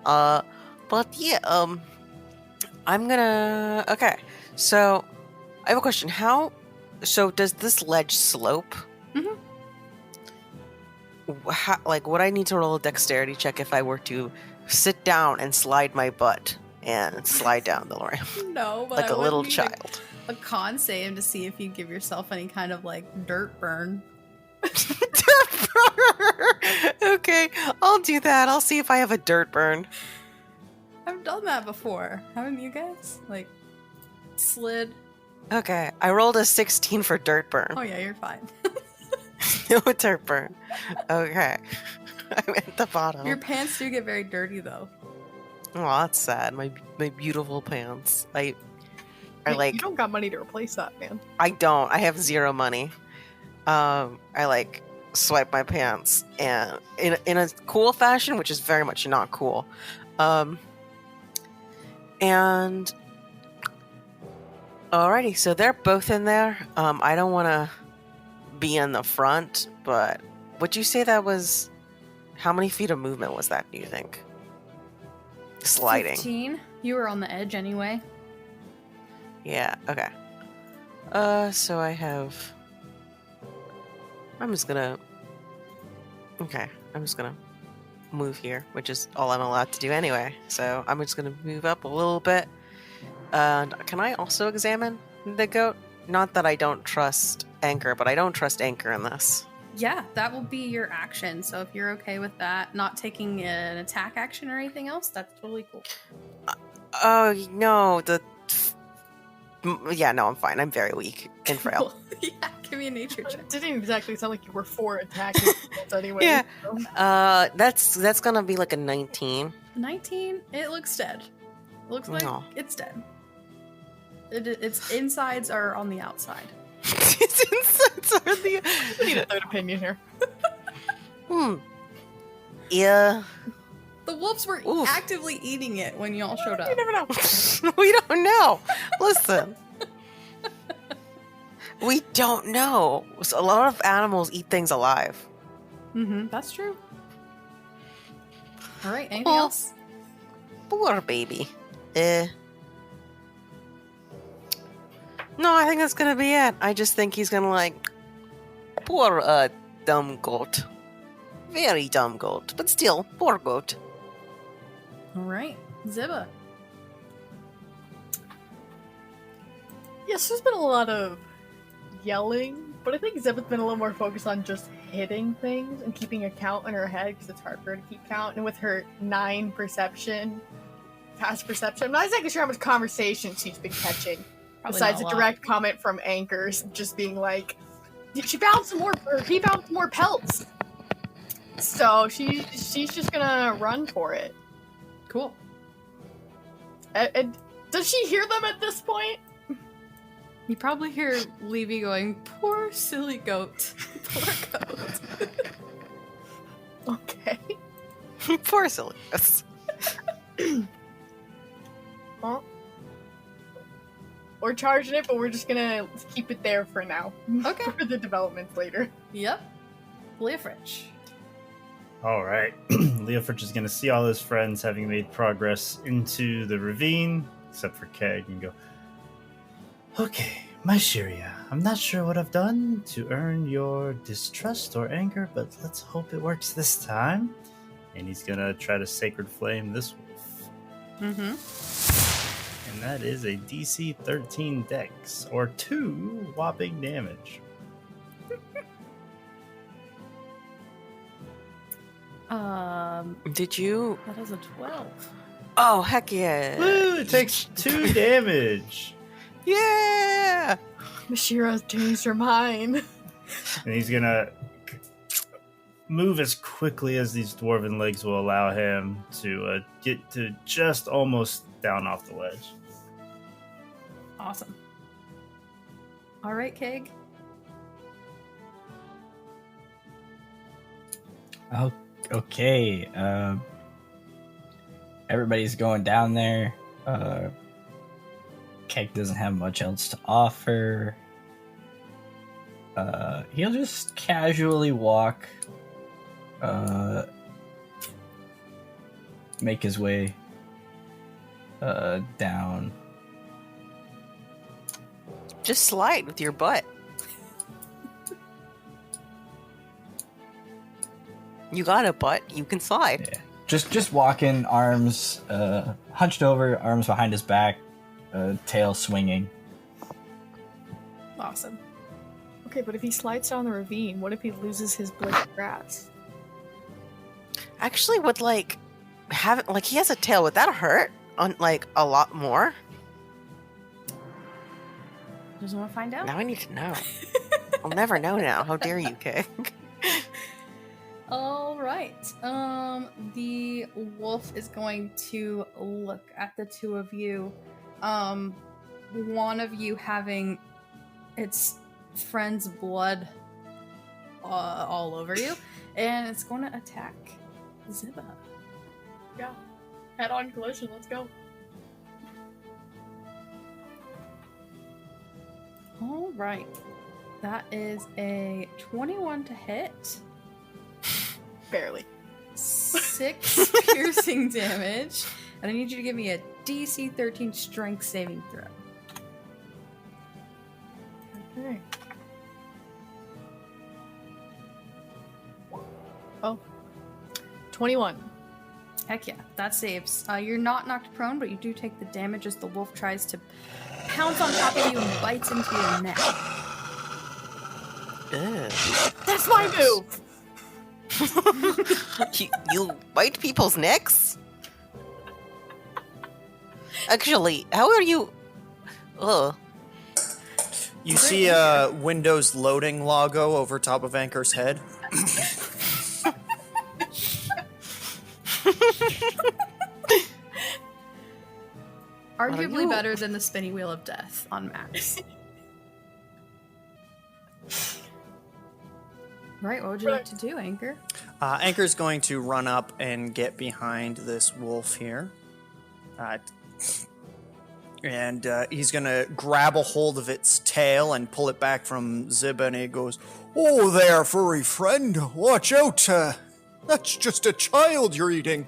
But yeah, I'm gonna... Okay, so I have a question. So does this ledge slope? Mhm. Would I need to roll a dexterity check if I were to sit down and slide my butt and slide down the ramp No, but like I a would little need child. A con save to see if you give yourself any kind of like dirt burn. Okay, I'll do that. I'll see if I have a dirt burn. I've done that before, haven't you guys? Like slid. Okay, I rolled a 16 for dirt burn. Oh yeah, you're fine. No dirt burn. Okay. I'm at the bottom. Your pants do get very dirty though. Oh, that's sad. My beautiful pants. I like. You don't got money to replace that, man. I don't. I have zero money. I like swipe my pants and in a cool fashion, which is very much not cool. And alrighty, so they're both in there. I don't want to be in the front, but would you say that was how many feet of movement was that? Do you think? Sliding. 15. You were on the edge anyway. Yeah. Okay. So I have. I'm just gonna move here, which is all I'm allowed to do anyway. So I'm just gonna move up a little bit. And can I also examine the goat? Not that I don't trust Anchor, but I don't trust Anchor in this. Yeah, that will be your action. So if you're okay with that, not taking an attack action or anything else, that's totally cool. Oh no, yeah, no, I'm fine. I'm very weak and frail. Yeah, give me a nature check. It didn't exactly sound like you were for attacking anyway. Yeah. So. That's gonna be like a 19. 19. It looks dead. It looks like No. it's dead. Its insides are on the outside. Its insides are the. We need a third opinion here. Yeah. The wolves were Oof. actively eating it when y'all showed up. You never know. We don't know. Listen. We don't know. So a lot of animals eat things alive. Mm-hmm. That's true. All right. Anything Well, else? Poor baby. No, I think that's gonna be it. I just think he's gonna like poor dumb goat. Very dumb goat, but still, poor goat. All right, Ziba. Yes, there's been a lot of yelling, but I think Zeb's been a little more focused on just hitting things and keeping a count in her head because it's hard for her to keep count. And with her 9 perception, past perception, I'm not exactly sure how much conversation she's been catching. Probably Besides a not a lot. direct comment from Anchors, just being like, "She found some more, or he found some more pelts." So she's just gonna run for it. Cool. And does she hear them at this point? You probably hear Levy going, "Poor silly goat, poor goat." Okay. Poor Celeste. Huh? We're charging it, but we're just gonna keep it there for now. Okay. For the developments later. Yep. Leofrich. All right. Leofrich is going to see all his friends having made progress into the ravine, except for Keg, and go, "Okay, my Shiria, I'm not sure what I've done to earn your distrust or anger, but let's hope it works this time." And he's going to try to Sacred Flame this wolf. Mm-hmm. And that is a DC 13 dex, or 2 whopping damage. Did you? That is a 12. Oh, heck yeah. Woo, it takes 2 damage. Yeah. Mashira's changed her mind. And he's gonna move as quickly as these dwarven legs will allow him to get to just almost down off the ledge. Awesome. All right, Keg. Oh, okay. Everybody's going down there. Keg doesn't have much else to offer. He'll just casually walk, make his way down. Just slide with your butt. You got a butt, you can slide. Yeah. just walking, arms hunched over, arms behind his back, tail swinging. Awesome. Okay, but if he slides down the ravine, what if he loses his blade of grass? Actually, would like have like he has a tail. Would that hurt on like a lot more? Doesn't want to find out? Now I need to know. I'll never know now. How dare you, Kay? All right. The wolf is going to look at the two of you. One of you having its friend's blood all over you, and it's going to attack Ziba. Yeah. Head-on collision, let's go. All right. That is a 21 to hit. Barely. 6 piercing damage. And I need you to give me a DC 13 strength saving throw. Okay. Oh. 21. Heck yeah, that saves. You're not knocked prone, but you do take the damage as the wolf tries to pounce on top of you and bites into your neck. That's my move! you bite people's necks? Actually, how are you? Ugh. You see a Windows loading logo over top of Anchor's head. Arguably better than the spinning wheel of death on Max. Right, what would you like to do, Anchor? Anchor's going to run up and get behind this wolf here. And he's going to grab a hold of its tail and pull it back from Ziba, and he goes, "Oh there, furry friend, watch out, that's just a child you're eating."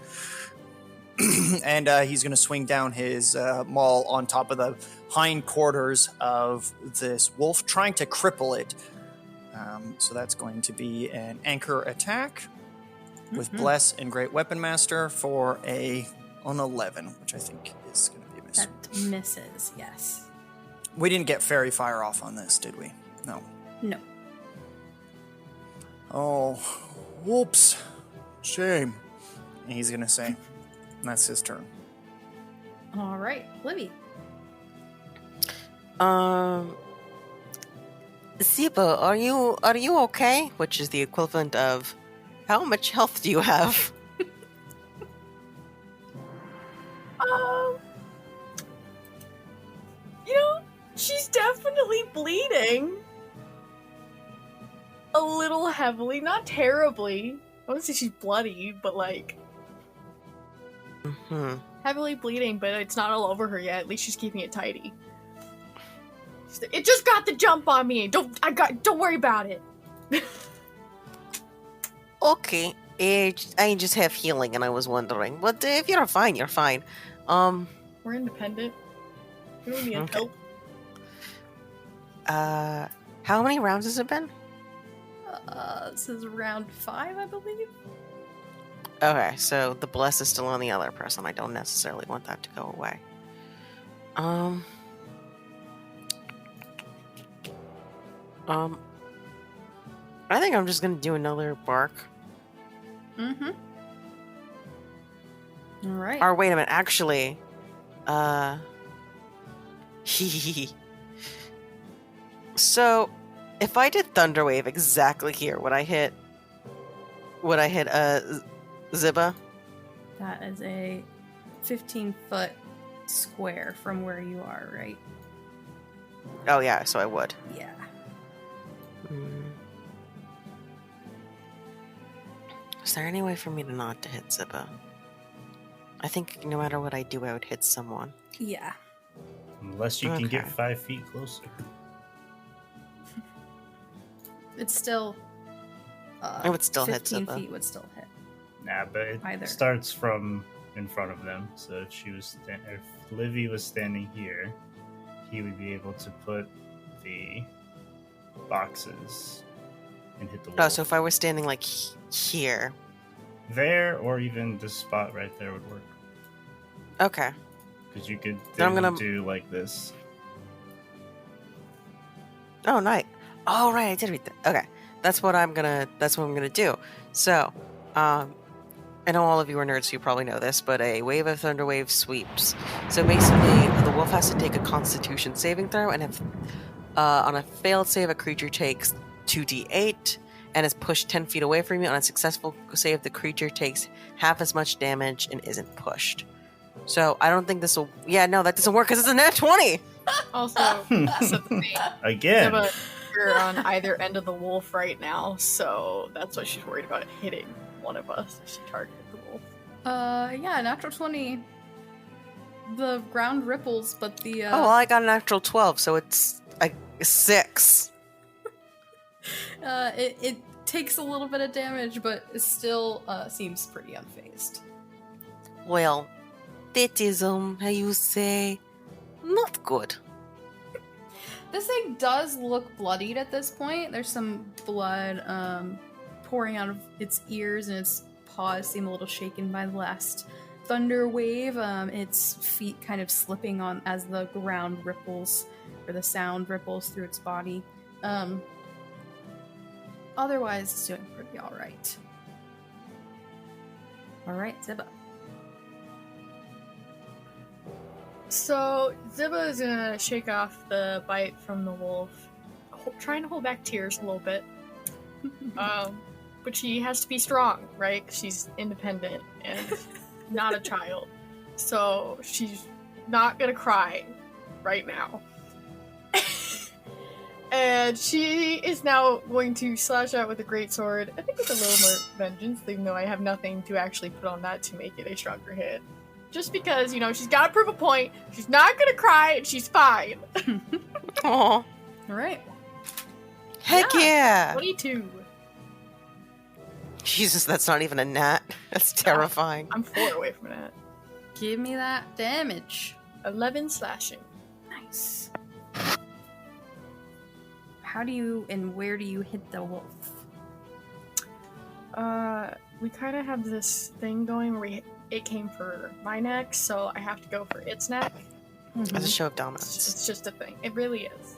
And he's going to swing down his maul on top of the hindquarters of this wolf, trying to cripple it. So that's going to be an Anchor attack with Bless and Great Weapon Master for an 11, which I think is going to be a miss. That misses, yes. We didn't get fairy fire off on this, did we? No. No. Oh, whoops. Shame. And he's going to say. And that's his turn. All right, Libby. Ziba, are you okay? Which is the equivalent of, how much health do you have? She's definitely bleeding. A little heavily, not terribly. I wouldn't say she's bloody, but like... heavily bleeding, but it's not all over her yet. At least she's keeping it tidy. It just got the jump on me. Don't worry about it. Okay. I just have healing, and I was wondering. But if you're fine, you're fine. We're independent. We don't need help. How many rounds has it been? This is round 5, I believe. Okay, so the bless is still on the other person. I don't necessarily want that to go away. I think I'm just gonna do another bark. Mm-hmm. All right. Or wait a minute, actually, So, if I did Thunderwave exactly here, would I hit Ziba? That is a 15-foot square from where you are, right? Oh yeah, so I would. Yeah. Is there any way for me to not to hit Ziba? I think no matter what I do, I would hit someone. Yeah. Unless you can get 5 feet closer. It's still... it would still hit 15 Ziba. feet would still hit. Nah, but it starts from in front of them. So if she was, if Livy was standing here, he would be able to put the boxes and hit the wall. Oh, so if I was standing like here, there, or even this spot right there would work. Okay. Because you could Then I'm gonna do like this. Oh, nice. Oh, right, I did read that. Okay, that's what I'm gonna do. So, I know all of you are nerds, so you probably know this, but a wave of thunder wave sweeps. So basically, the wolf has to take a Constitution saving throw, and if on a failed save, a creature takes 2d8 and is pushed 10 feet away from you. On a successful save, the creature takes half as much damage and isn't pushed. So I don't think this will. Yeah, no, that doesn't work because it's a nat 20. Also, so the thing, Again. you're on either end of the wolf right now, so that's why she's worried about it hitting one of us if she targeted the wolf. Yeah, natural 20. The ground ripples, but the Oh, well, I got a natural 12, so it's a 6. it takes a little bit of damage, but it still seems pretty unfazed. Well, that is, how you say, not good. This thing does look bloodied at this point. There's some blood pouring out of its ears, and its paws seem a little shaken by the last thunder wave. Its feet kind of slipping on as the ground ripples, or the sound ripples through its body. Otherwise, it's doing pretty alright. Alright, Ziba. So Ziba is gonna shake off the bite from the wolf, trying to hold back tears a little bit. But she has to be strong, right? 'Cause she's independent and not a child. So she's not gonna cry right now. And she is now going to slash out with a greatsword. I think with a little more vengeance, even though I have nothing to actually put on that to make it a stronger hit. Just because, she's got to prove a point. She's not going to cry, and she's fine. Aw. Alright. Heck yeah! 22. Jesus, that's not even a nat. That's terrifying. I'm 4 away from that. Give me that damage. 11 slashing. Nice. How do you and where do you hit the wolf? We kind of have this thing going where it came for my neck, so I have to go for its neck. As a show of dominance. It's just a thing. It really is.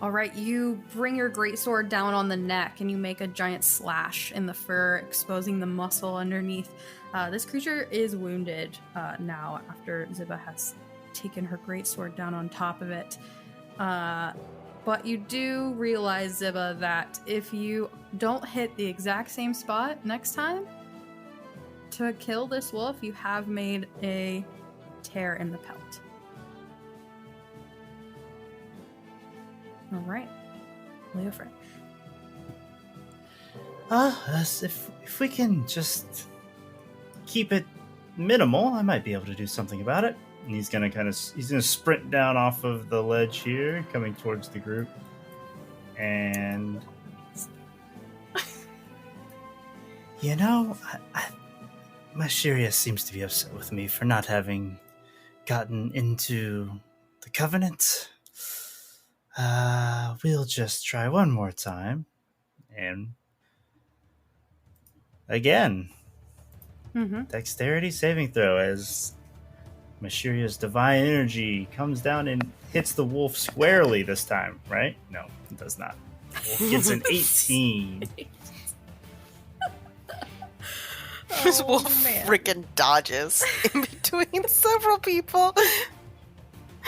Alright, you bring your greatsword down on the neck and you make a giant slash in the fur, exposing the muscle underneath. This creature is wounded now after Ziba has taken her greatsword down on top of it. But you do realize, Ziba, that if you don't hit the exact same spot next time to kill this wolf, you have made a tear in the pelt. Alright. Leofric. If we can just keep it minimal, I might be able to do something about it. And he's gonna sprint down off of the ledge here, coming towards the group. And my Shiria seems to be upset with me for not having gotten into the Covenant. We'll just try one more time. And again. Dexterity saving throw as Mashiria's divine energy comes down and hits the wolf squarely this time, right? No, it does not. The wolf gets an 18. This wolf freaking dodges in between several people.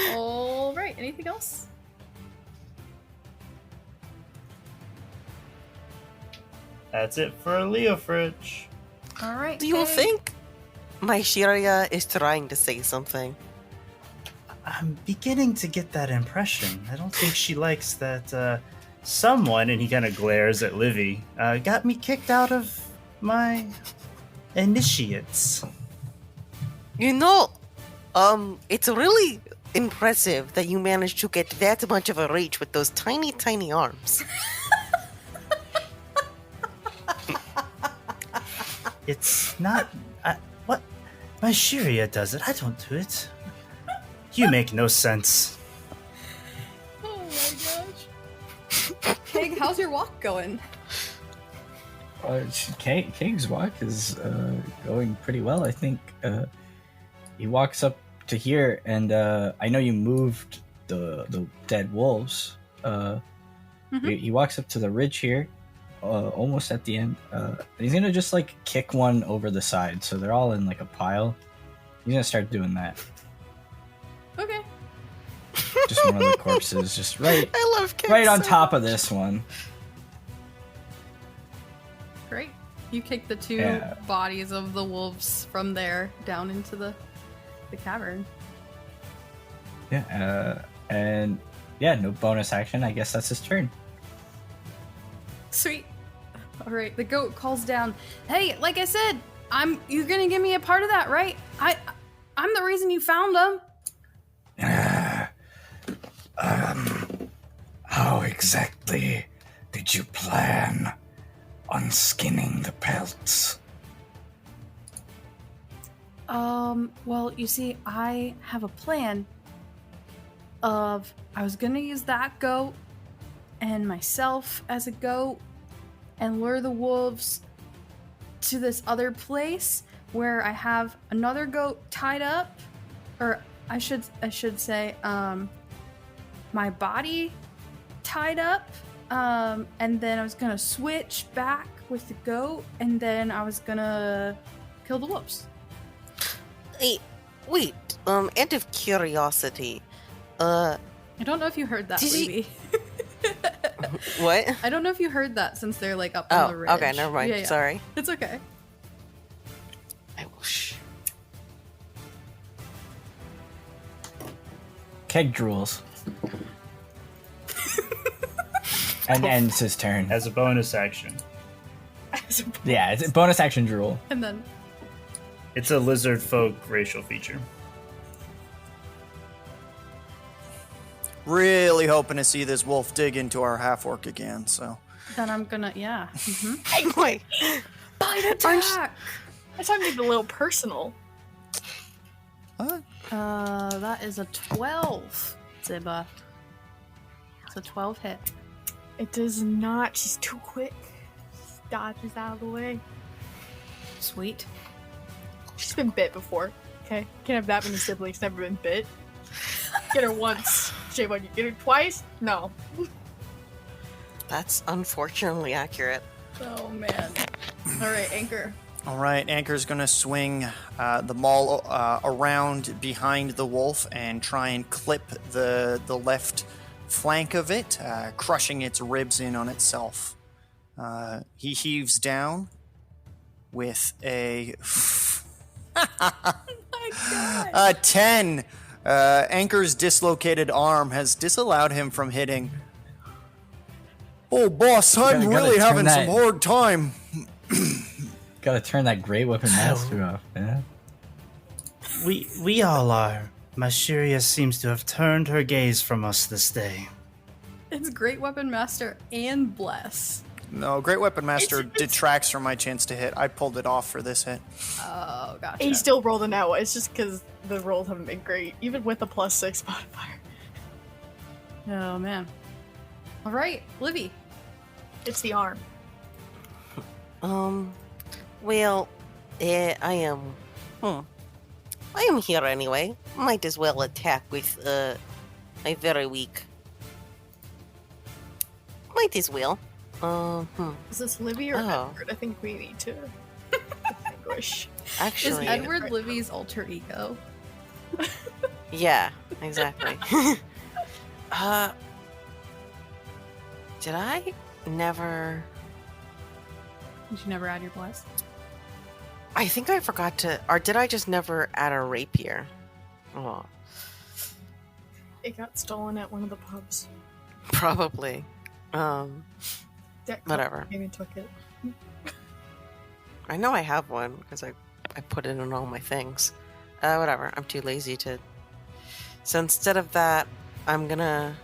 Alright, anything else? That's it for Leofric. Alright. Do you think my Shiria is trying to say something? I'm beginning to get that impression. I don't think she likes that someone, and he kind of glares at Livy, got me kicked out of my initiates. It's really impressive that you managed to get that much of a reach with those tiny, tiny arms. It's not... what? My Shiria does it. I don't do it. You make no sense. Oh my gosh. Pig, how's your walk going? Kang's walk is going pretty well. I think he walks up to here, and I know you moved the dead wolves. He walks up to the ridge here, almost at the end. He's gonna just like kick one over the side, so they're all in like a pile. He's gonna start doing that. Okay. Just one of the corpses, just right. I love Kang right on so top much. of this one. Great. You kick the two Yeah. bodies of the wolves from there down into the cavern. Yeah, and yeah, no bonus action. I guess that's his turn. Sweet. All right. The goat calls down. Hey, like I said, you're gonna give me a part of that, right? I'm the reason you found them. How exactly did you plan on skinning the pelts? Well, you see, I have a plan of I was gonna use that goat and myself as a goat and lure the wolves to this other place where I have another goat tied up, or I should say, my body tied up, and then I was gonna switch back with the goat, and then I was gonna kill the wolves. Hey, wait. Out of curiosity, I don't know if you heard that, Did you- Levy. what? I don't know if you heard that since they're like up on the ridge. Okay, never mind. Yeah. Sorry. It's okay. I will shh. Keg drools. And ends his turn. As a bonus action. Yeah, it's a bonus action drool. And then It's a lizard folk racial feature. Really hoping to see this wolf dig into our half-orc again, so... I'm gonna, yeah. Wait. Bite attack! That time made it a little personal. What? That is a 12, Ziba. It's a 12 hit. It does not. She's too quick. She dodges out of the way. Sweet. She's been bit before. Okay, can't have that many siblings never been bit. Get her once. Shame on you. Get her twice? No. That's unfortunately accurate. Oh, man. All right, Anchor. All right, Anchor's going to swing the maul around behind the wolf and try and clip the left flank of it, crushing its ribs in on itself. He heaves down with a... a 10. Anchor's dislocated arm has disallowed him from hitting. Oh, boss, I'm Gotta really turn having that- some hard time. Gotta turn that Great Weapon Master off, man. We all are. Mashuria seems to have turned her gaze from us this day. It's Great Weapon Master and Bless. No, Great Weapon Master It's- detracts from my chance to hit. I pulled it off for this hit. Oh, gotcha. He still rolled an out. It's just because the rolls haven't been great, even with the +6 modifier. Oh, man. All right, Livy. It's the arm. Well, I am here anyway. Might as well attack with, my very weak. Might as well. Is this Livy or Oh. Edward? I think we need to distinguish. Is Actually, Edward Livy's alter ego? yeah, exactly. Did I never... Did you never add your Bless? I think I forgot to... Or did I just never add a rapier? Oh, It got stolen at one of the pubs. probably. That Whatever. Maybe took it. I know I have one because I put it in all my things. Whatever. I'm too lazy to. So instead of that, I'm gonna.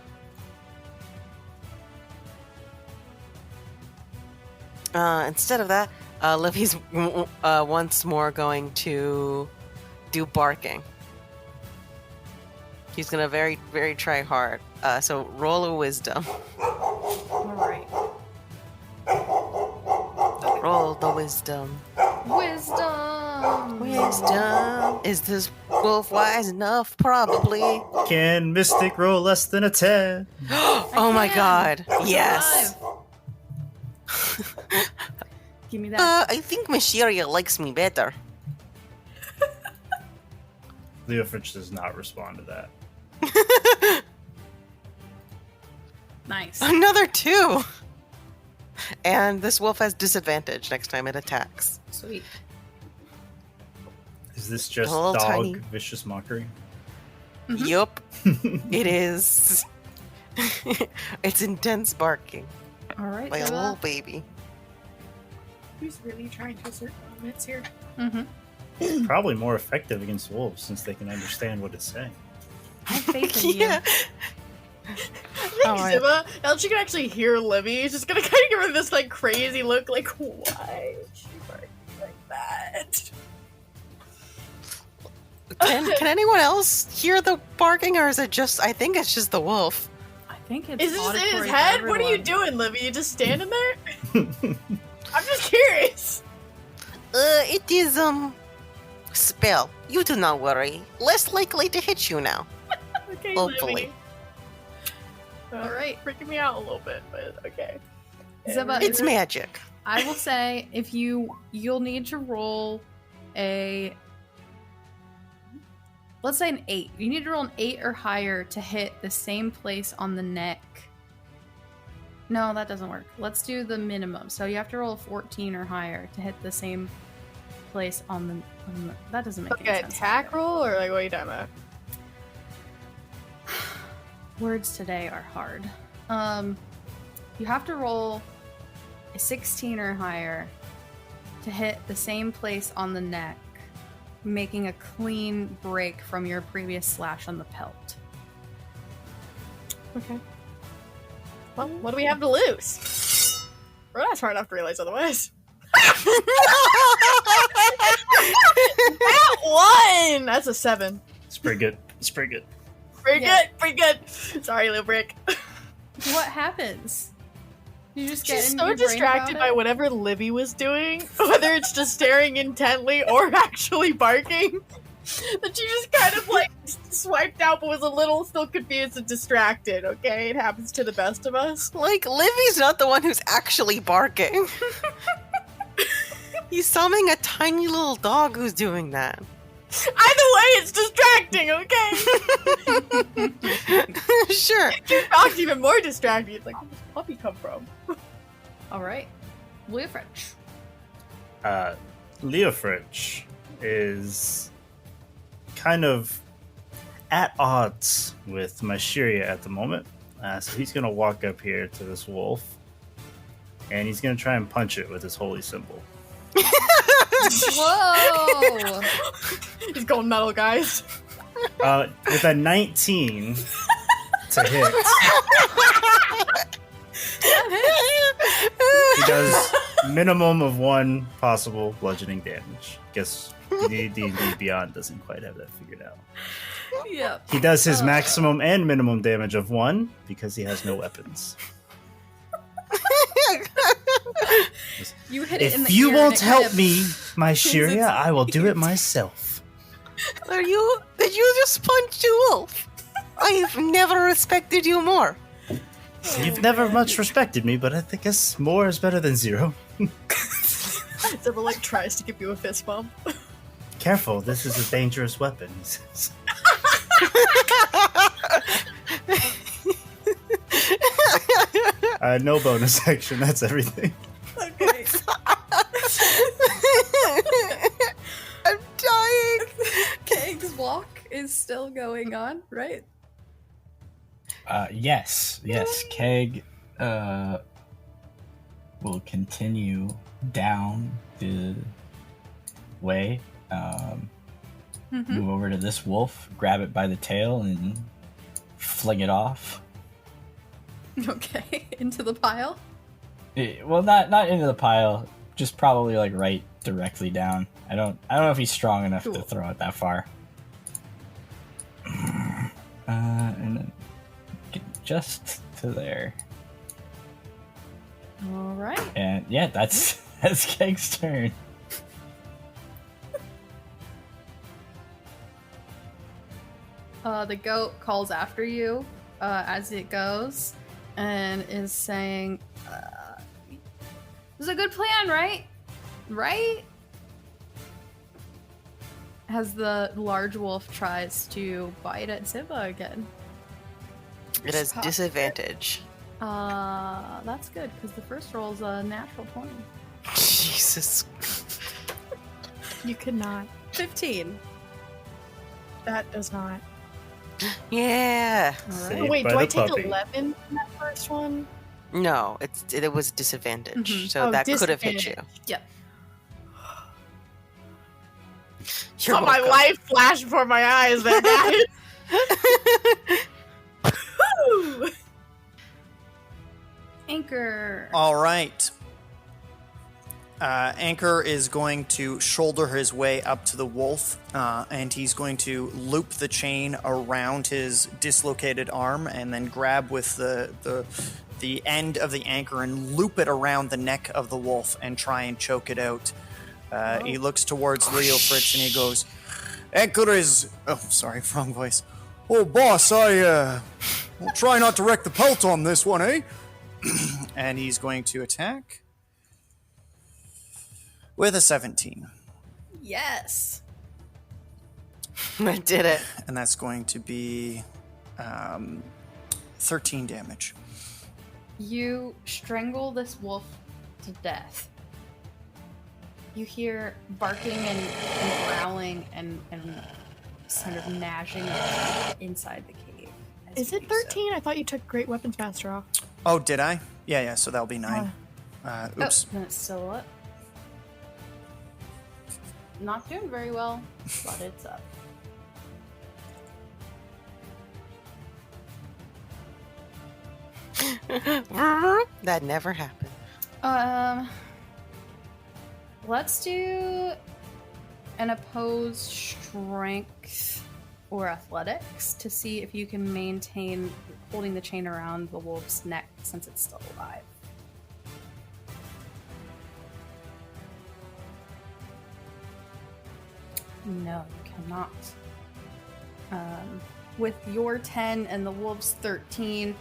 Instead of that, Livy's once more going to do barking. He's gonna very, very try hard. So roll a wisdom. All right. Roll the wisdom. Wisdom. Wisdom. Is this wolf wise enough? Probably. Can Mystic roll less than a 10? Oh my god. Yes. Give me that. I think Mashiria likes me better. Leofrich does not respond to that. Nice. Another 2. And this wolf has disadvantage next time it attacks. Sweet. Is this just Little dog tiny- vicious mockery? Mhm. Yup. It is. It's intense barking All right. by a little baby. Who's really trying to assert dominance here? Mm-hmm. It's probably more effective against wolves since they can understand what it's saying. I have faith in Yeah. I think Ziba, now that she can actually hear Livy, is just gonna kind of give her this like crazy look, like, why is she barking like that? Can anyone else hear the barking, or is it just? I think it's just the wolf. I think it's Is this in auditory his for head? What are you everyone. doing, Livy? You just standing there? I'm just curious. It is spell. You do not worry. Less likely to hit you now. Okay, Hopefully. Livy. All right. Freaking me out a little bit, but okay. Ziba, It's magic. I will say if you'll need to roll let's say an 8. You need to roll an 8 or higher to hit the same place on the neck. No, that doesn't work. Let's do the minimum. So you have to roll a 14 or higher to hit the same place on the that doesn't make Like any an sense. attack roll, or like what are you talking about? Words today are hard. You have to roll a 16 or higher to hit the same place on the neck, making a clean break from your previous slash on the pelt. Okay. Well, what do we have to lose? We're not smart enough to realize otherwise. That one! That's a 7. It's pretty good. It's pretty good. Pretty Yeah. good, pretty good. Sorry, little brick. What happens? You just get She's in so your brain distracted about by it? whatever Livy was doing, whether it's just staring intently or actually barking, that she just kind of like swiped out but was a little still confused and distracted, okay? It happens to the best of us. Like, Livy's not the one who's actually barking. He's summoning a tiny little dog who's doing that. Either way, it's distracting, okay? Sure. Your dog's even more distracting. It's like, where does the puppy come from? All right. Leofrich. Leofrich is kind of at odds with Mashiria at the moment. So he's going to walk up here to this wolf, and he's going to try and punch it with his holy symbol. Whoa! He's going metal, guys. With a 19 to hit, he does minimum of 1 possible bludgeoning damage. Guess D&D Beyond doesn't quite have that figured out. Yep. He does his maximum and minimum damage of 1 because he has no weapons. You hit it in If the you ear won't and it kind help of- me, my Shiria, I will do it myself. Did you just punch the wolf? I've never respected you more. You've never much respected me, but I think more is better than 0. Zebra like tries to give you a fist bump. Careful, this is a dangerous weapon, he says. No bonus action, that's everything. Okay. I'm dying. Keg's walk is still going on, right? Yes. Keg will continue down the way. Move over to this wolf, grab it by the tail, and fling it off. Okay, into the pile. Well, not into the pile, just probably like right directly down. I don't know if he's strong enough Cool. to throw it that far. And then get just to there. All right. And yeah, that's That's Keg's turn. The goat calls after you as it goes and is saying, "This is a good plan, right? Right?" As the large wolf tries to bite at Ziba again. It has disadvantage. That's good, because the first roll is a natural 20. Jesus. You could not. 15. That does not. Yeah. Saved Oh, wait, by do I the take puppy. 11 from that first one? No, it was disadvantage, Mhm. so Oh, that could have hit you. Yep. You're Saw my welcome. life flash before my eyes there, guys. Woo! Anchor. All right. Anchor is going to shoulder his way up to the wolf, and he's going to loop the chain around his dislocated arm, and then grab with the end of the anchor and loop it around the neck of the wolf and try and choke it out. He looks towards Leo Fritz and he goes, "Anchor is..." Oh, sorry, wrong voice. "Oh, boss, I'll try not to wreck the pelt on this one, eh?" And he's going to attack with a 17. Yes. I did it. And that's going to be 13 damage. You strangle this wolf to death. You hear barking and growling and sort of gnashing inside the cave. as Is you it do so. 13? I thought you took Great Weapons Master off. Oh, did I? Yeah, so that'll be 9. Oops. Oh, then it's still up. Not doing very well, but it's up. That never happened. Let's do an opposed strength or athletics to see if you can maintain holding the chain around the wolf's neck since it's still alive. No, you cannot. With your 10 and the wolf's 13,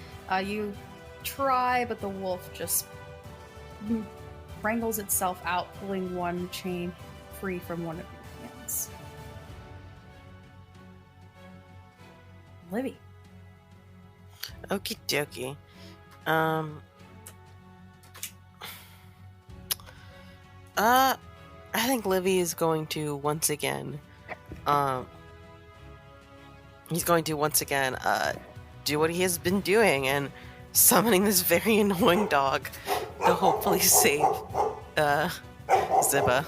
you try, but the wolf just wrangles itself out, pulling one chain free from one of your hands. Livy. Okie dokie. I think Livy is going to once again, do what he has been doing and summoning this very annoying dog to hopefully save, Ziba.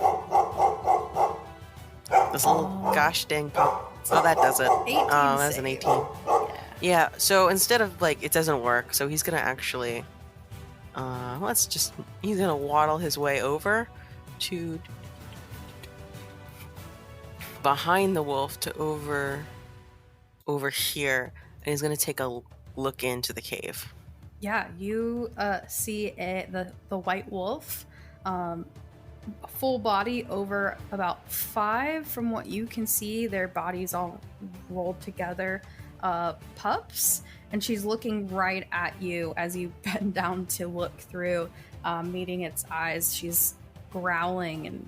This little gosh dang pup. Oh, that does it. 18 that's an save. 18. Yeah, so instead of, it doesn't work, so he's gonna actually, he's gonna waddle his way over to behind the wolf to over here, and he's gonna take a look into the cave. Yeah, you see the white wolf, full body over about 5 from what you can see. Their bodies all rolled together, pups, and she's looking right at you as you bend down to look through, meeting its eyes. She's growling and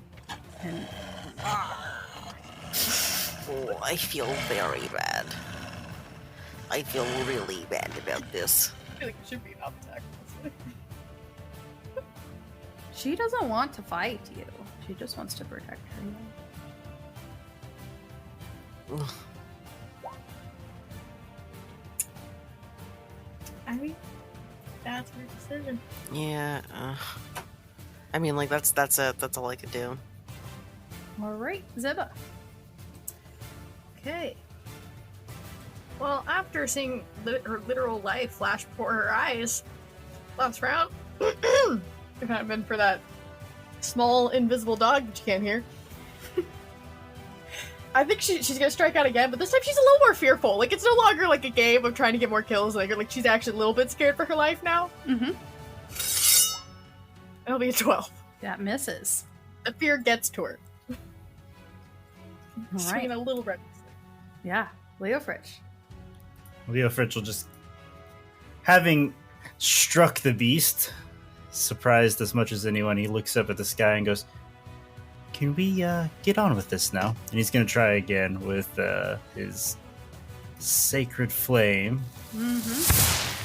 Oh, I feel very bad. I feel really bad about this. I feel like it should be an attack. she doesn't want to fight you. She just wants to protect her. I mean, that's her decision. Yeah, I mean, that's all I could do. All right, Ziba. Okay. Well, after seeing her literal life flash before her eyes last round, if it hadn't been for that small invisible dog that you can't hear, I think she's gonna strike out again, but this time she's a little more fearful. Like, it's no longer like a game of trying to get more kills. Like she's actually a little bit scared for her life now. Mm-hmm. It'll be a 12. That misses. The fear gets to her. All Swinging right. a little red. Yeah. Leofrich. Leofrich will just, having struck the beast, surprised as much as anyone, he looks up at the sky and goes, "Can we get on with this now?" And he's going to try again with his sacred flame. Mm-hmm.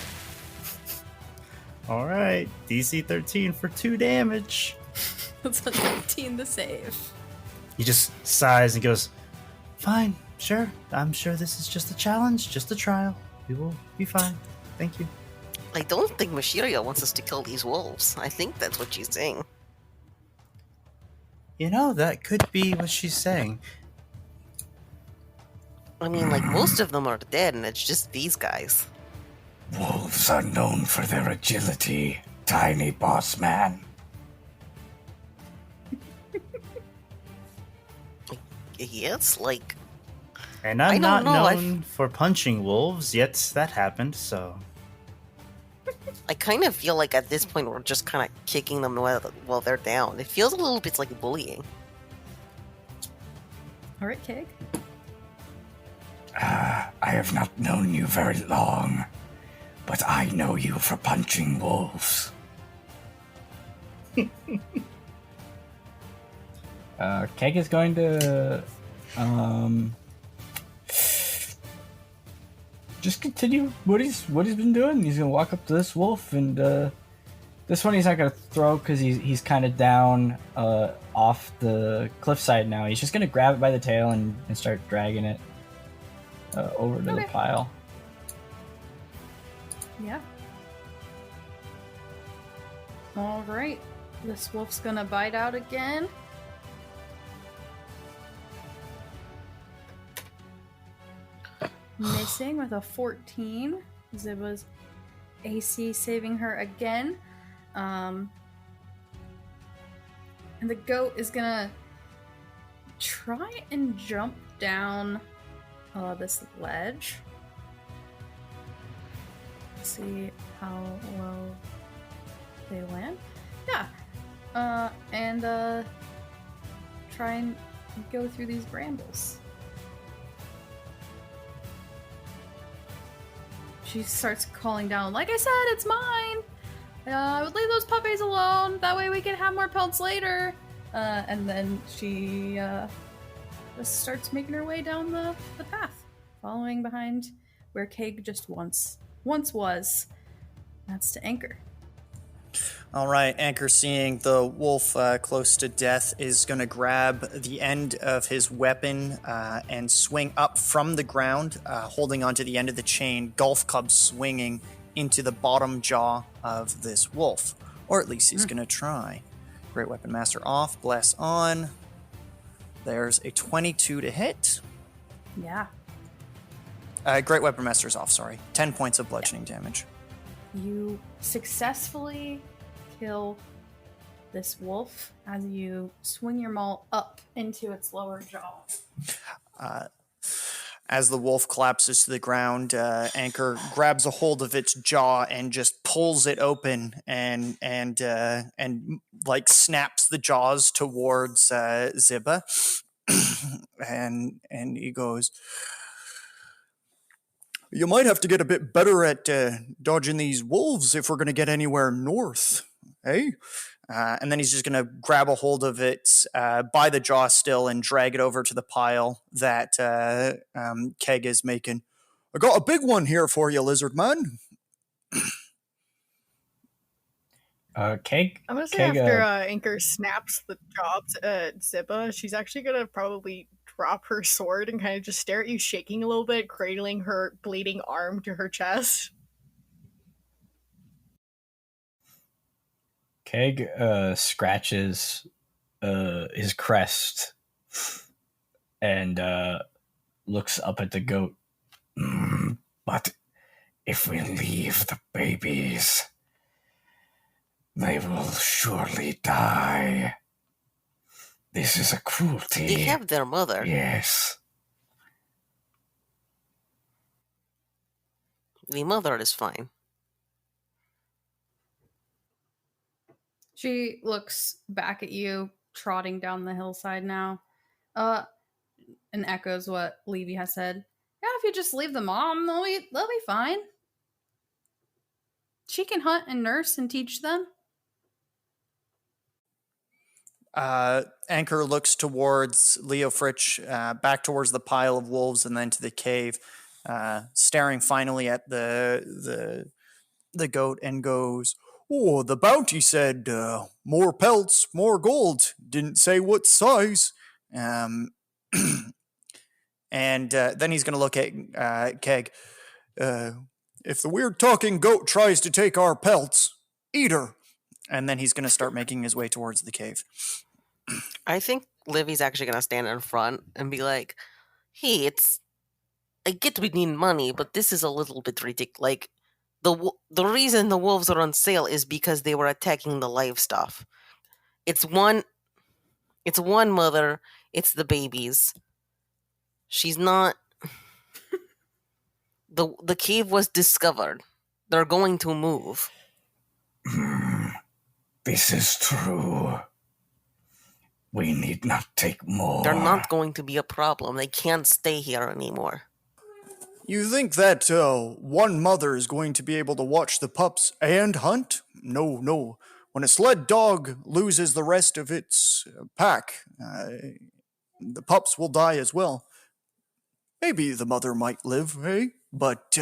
All right, DC 13 for 2 damage. That's a 19 to save. He just sighs and goes, "Fine, sure. I'm sure this is just a challenge, just a trial. We will be fine. Thank you." I don't think Mashiria wants us to kill these wolves. I think that's what she's saying. You know, that could be what she's saying. I mean, like, most of them are dead, and it's just these guys. Wolves are known for their agility, tiny boss man. Yes, like, And I I'm don't not know, known for punching wolves, yet that happened, so... I kind of feel like at this point we're just kind of kicking them while they're down. It feels a little bit like bullying. All right, Keg. I have not known you very long, but I know you for punching wolves. Keg is going to just continue what he's been doing. He's gonna walk up to this wolf, and this one he's not gonna throw because he's kind of down off the cliffside now. He's just gonna grab it by the tail and start dragging it over to the Okay. pile. Yeah. All right. This wolf's gonna bite out again. Missing with a 14. Ziba's AC saving her again. And the goat is gonna try and jump down this ledge. See how low they land. Yeah. And try and go through these brambles. She starts calling down, like I said, it's mine! I would leave those puppies alone, that way we can have more pelts later. And then she just starts making her way down the path, following behind where Keg just once was. That's to Anchor. All right, Anchor, seeing the wolf close to death, is going to grab the end of his weapon and swing up from the ground, holding onto the end of the chain, golf club swinging into the bottom jaw of this wolf. Or at least he's going to try. Great Weapon Master off, bless on. There's a 22 to hit. Yeah. Great Weapon Master's off, sorry. 10 points of bludgeoning damage. You successfully kill this wolf as you swing your maul up into its lower jaw. As the wolf collapses to the ground, Anchor grabs a hold of its jaw and just pulls it open and like snaps the jaws towards Ziba, and he goes, "You might have to get a bit better at dodging these wolves if we're going to get anywhere north, eh?" And then he's just going to grab a hold of it by the jaw still and drag it over to the pile that Keg is making. "I got a big one here for you, lizard man." Keg. I'm gonna say Keg, after Anchor snaps the jaws at Ziba, she's actually gonna probably drop her sword and kind of just stare at you, shaking a little bit, cradling her bleeding arm to her chest. Keg scratches his crest and looks up at the goat. But if we leave the babies, they will surely die. This is a cruelty. They have their mother. Yes. The mother is fine. She looks back at you, trotting down the hillside now, and echoes what Levy has said. Yeah, if you just leave the mom, they'll be fine. She can hunt and nurse and teach them. Anchor looks towards Leo Fritch, back towards the pile of wolves, and then to the cave, staring finally at the goat, and goes, "Oh, the bounty said more pelts, more gold. Didn't say what size." And then he's going to look at Keg. If the weird talking goat tries to take our pelts, eat her. And then he's going to start making his way towards the cave. I think Livy's actually going to stand in front and be like, hey, I get we need money, but this is a little bit ridiculous. Like, the reason the wolves are on sale is because they were attacking the livestock. It's one mother, it's the babies. She's not... The cave was discovered. They're going to move. This is true. We need not take more. They're not going to be a problem. They can't stay here anymore. You think that one mother is going to be able to watch the pups and hunt? No. When a sled dog loses the rest of its pack, the pups will die as well. Maybe the mother might live, eh? But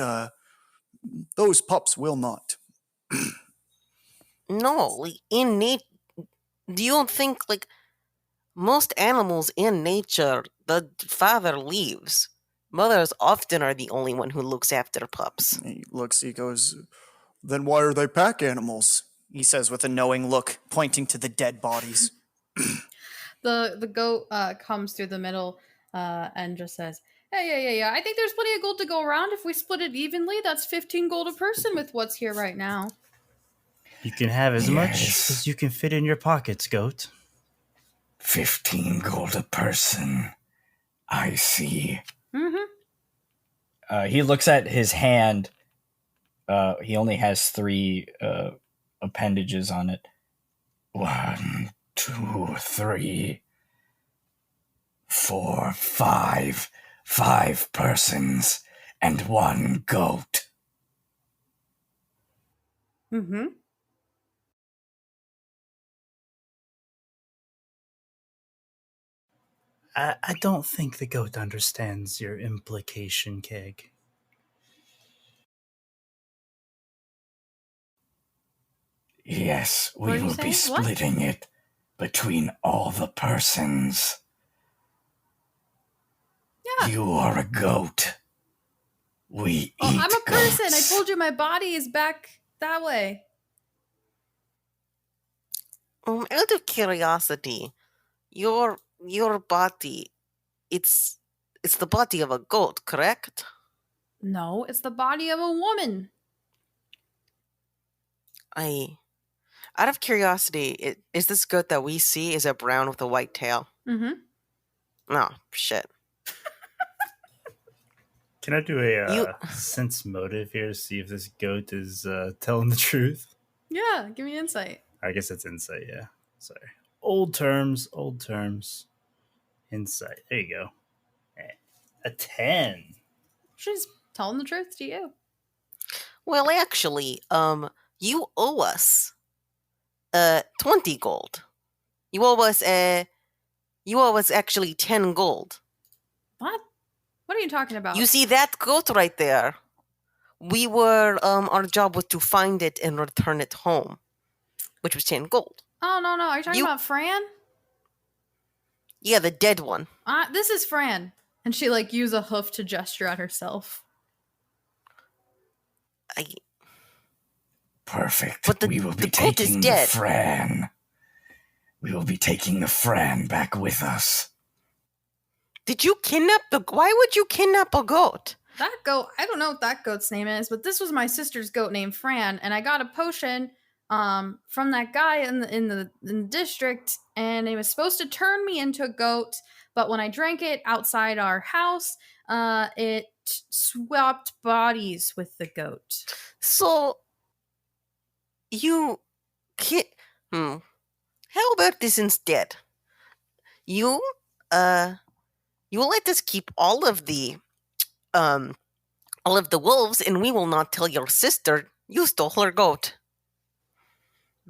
those pups will not. No, in nature, do you think, like, most animals in nature, the father leaves. Mothers often are the only one who looks after pups. He goes, then why are they pack animals? He says with a knowing look, pointing to the dead bodies. The goat comes through the middle and just says, Hey, yeah. I think there's plenty of gold to go around. If we split it evenly, that's 15 gold a person with what's here right now. You can have as much as you can fit in your pockets, goat. 15 gold a person. I see. He looks at his hand. He only has 3 appendages on it. 1, 2, 3, 4, 5. 5 persons and 1 goat. I don't think the goat understands your implication, Keg. Yes, we will be splitting it between all the persons. Yeah. You are a goat. We eat I'm a person. goats. I told you my body is back that way. Out of curiosity, your body, it's the body of a goat, correct? No, it's the body of a woman. Out of curiosity, is this goat that we see, is it brown with a white tail? Oh, shit. Can I do a sense motive here to see if this goat is telling the truth? Yeah, give me insight. I guess it's insight, yeah. Sorry. Old terms. Insight. There you go. A 10. She's telling the truth to you. Well, actually, you owe us 20 gold. You owe us actually 10 gold. What? What are you talking about? You see that goat right there? We were, our job was to find it and return it home, which was 10 gold. Oh, no. Are you talking about Fran? Yeah, the dead one. This is Fran. And she, use a hoof to gesture at herself. Perfect. But we will be taking the Fran. We will be taking the Fran back with us. Did you kidnap why would you kidnap a goat? That goat, I don't know what that goat's name is, but this was my sister's goat named Fran, and I got a potion from that guy in the district, and it was supposed to turn me into a goat, but when I drank it outside our house, it swapped bodies with the goat. So you How about this instead? You, you let us keep all of the wolves, and we will not tell your sister you stole her goat.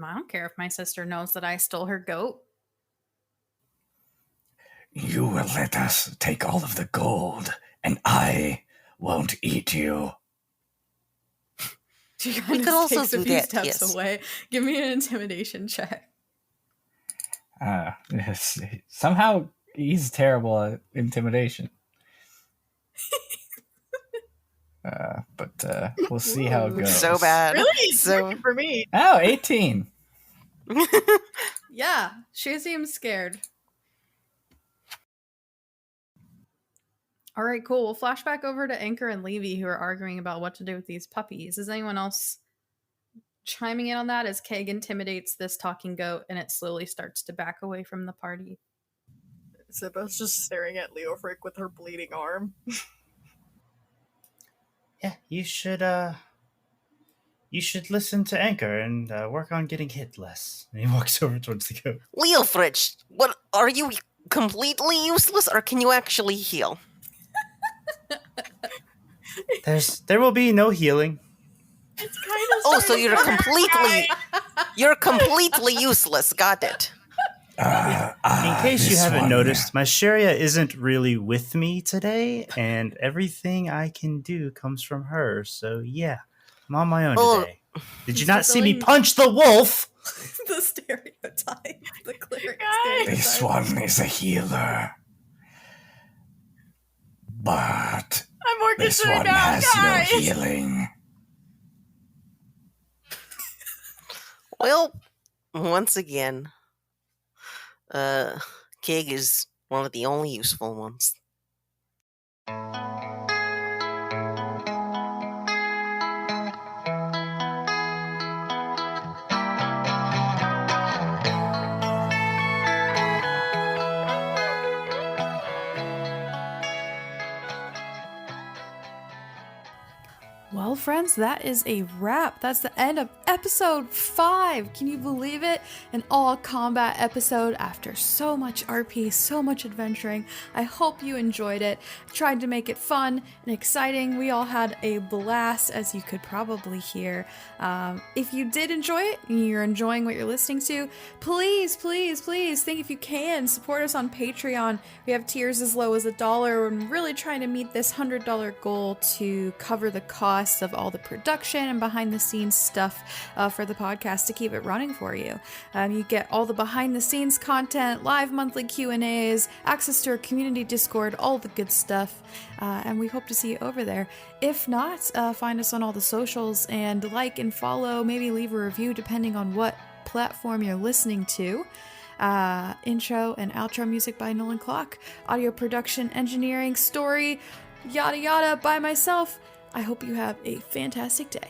I don't care if my sister knows that I stole her goat. You will let us take all of the gold, and I won't eat you. She We kind could of also takes a do few that, steps yes. away. Give me an intimidation check. Yes. Somehow he's terrible at intimidation. But we'll see how it Ooh. goes. So bad. Really? It's So working for me. Oh, 18. Yeah, she seems scared. All right, cool. We'll flash back over to Anchor and Levy, who are arguing about what to do with these puppies. Is anyone else chiming in on that as Keg intimidates this talking goat and it slowly starts to back away from the party? Zippa's just staring at Leofric with her bleeding arm. Yeah, you should listen to Anchor and work on getting hit less. And he walks over towards the goat. Leofrich, what are you completely useless, or can you actually heal? There will be no healing. It's kind of Oh, so you're completely useless. Got it. In case you haven't noticed, my Sharia isn't really with me today, and everything I can do comes from her. So yeah, I'm on my own today. Did you not see me punch the wolf? The stereotype. The cleric Guys! stereotype. This one is a healer. But I'm more this concerned one now, has guys! no healing. Well, once again, Kig is one of the only useful ones. Well, friends, that is a wrap. That's the end of episode 5. Can you believe it? An all-combat episode after so much RP, so much adventuring. I hope you enjoyed it. I tried to make it fun and exciting. We all had a blast, as you could probably hear. If you did enjoy it and you're enjoying what you're listening to, please, please, please, think if you can, support us on Patreon. We have tiers as low as $1. We're really trying to meet this $100 goal to cover the cost of all the production and behind the scenes stuff for the podcast to keep it running for you. You get all the behind the scenes content, live monthly Q&As, access to our community Discord, all the good stuff, and we hope to see you over there. If not, find us on all the socials and like and follow, maybe leave a review depending on what platform you're listening to. Intro and outro music by Nolan Clock, audio production, engineering, story, yada yada by myself. I hope you have a fantastic day.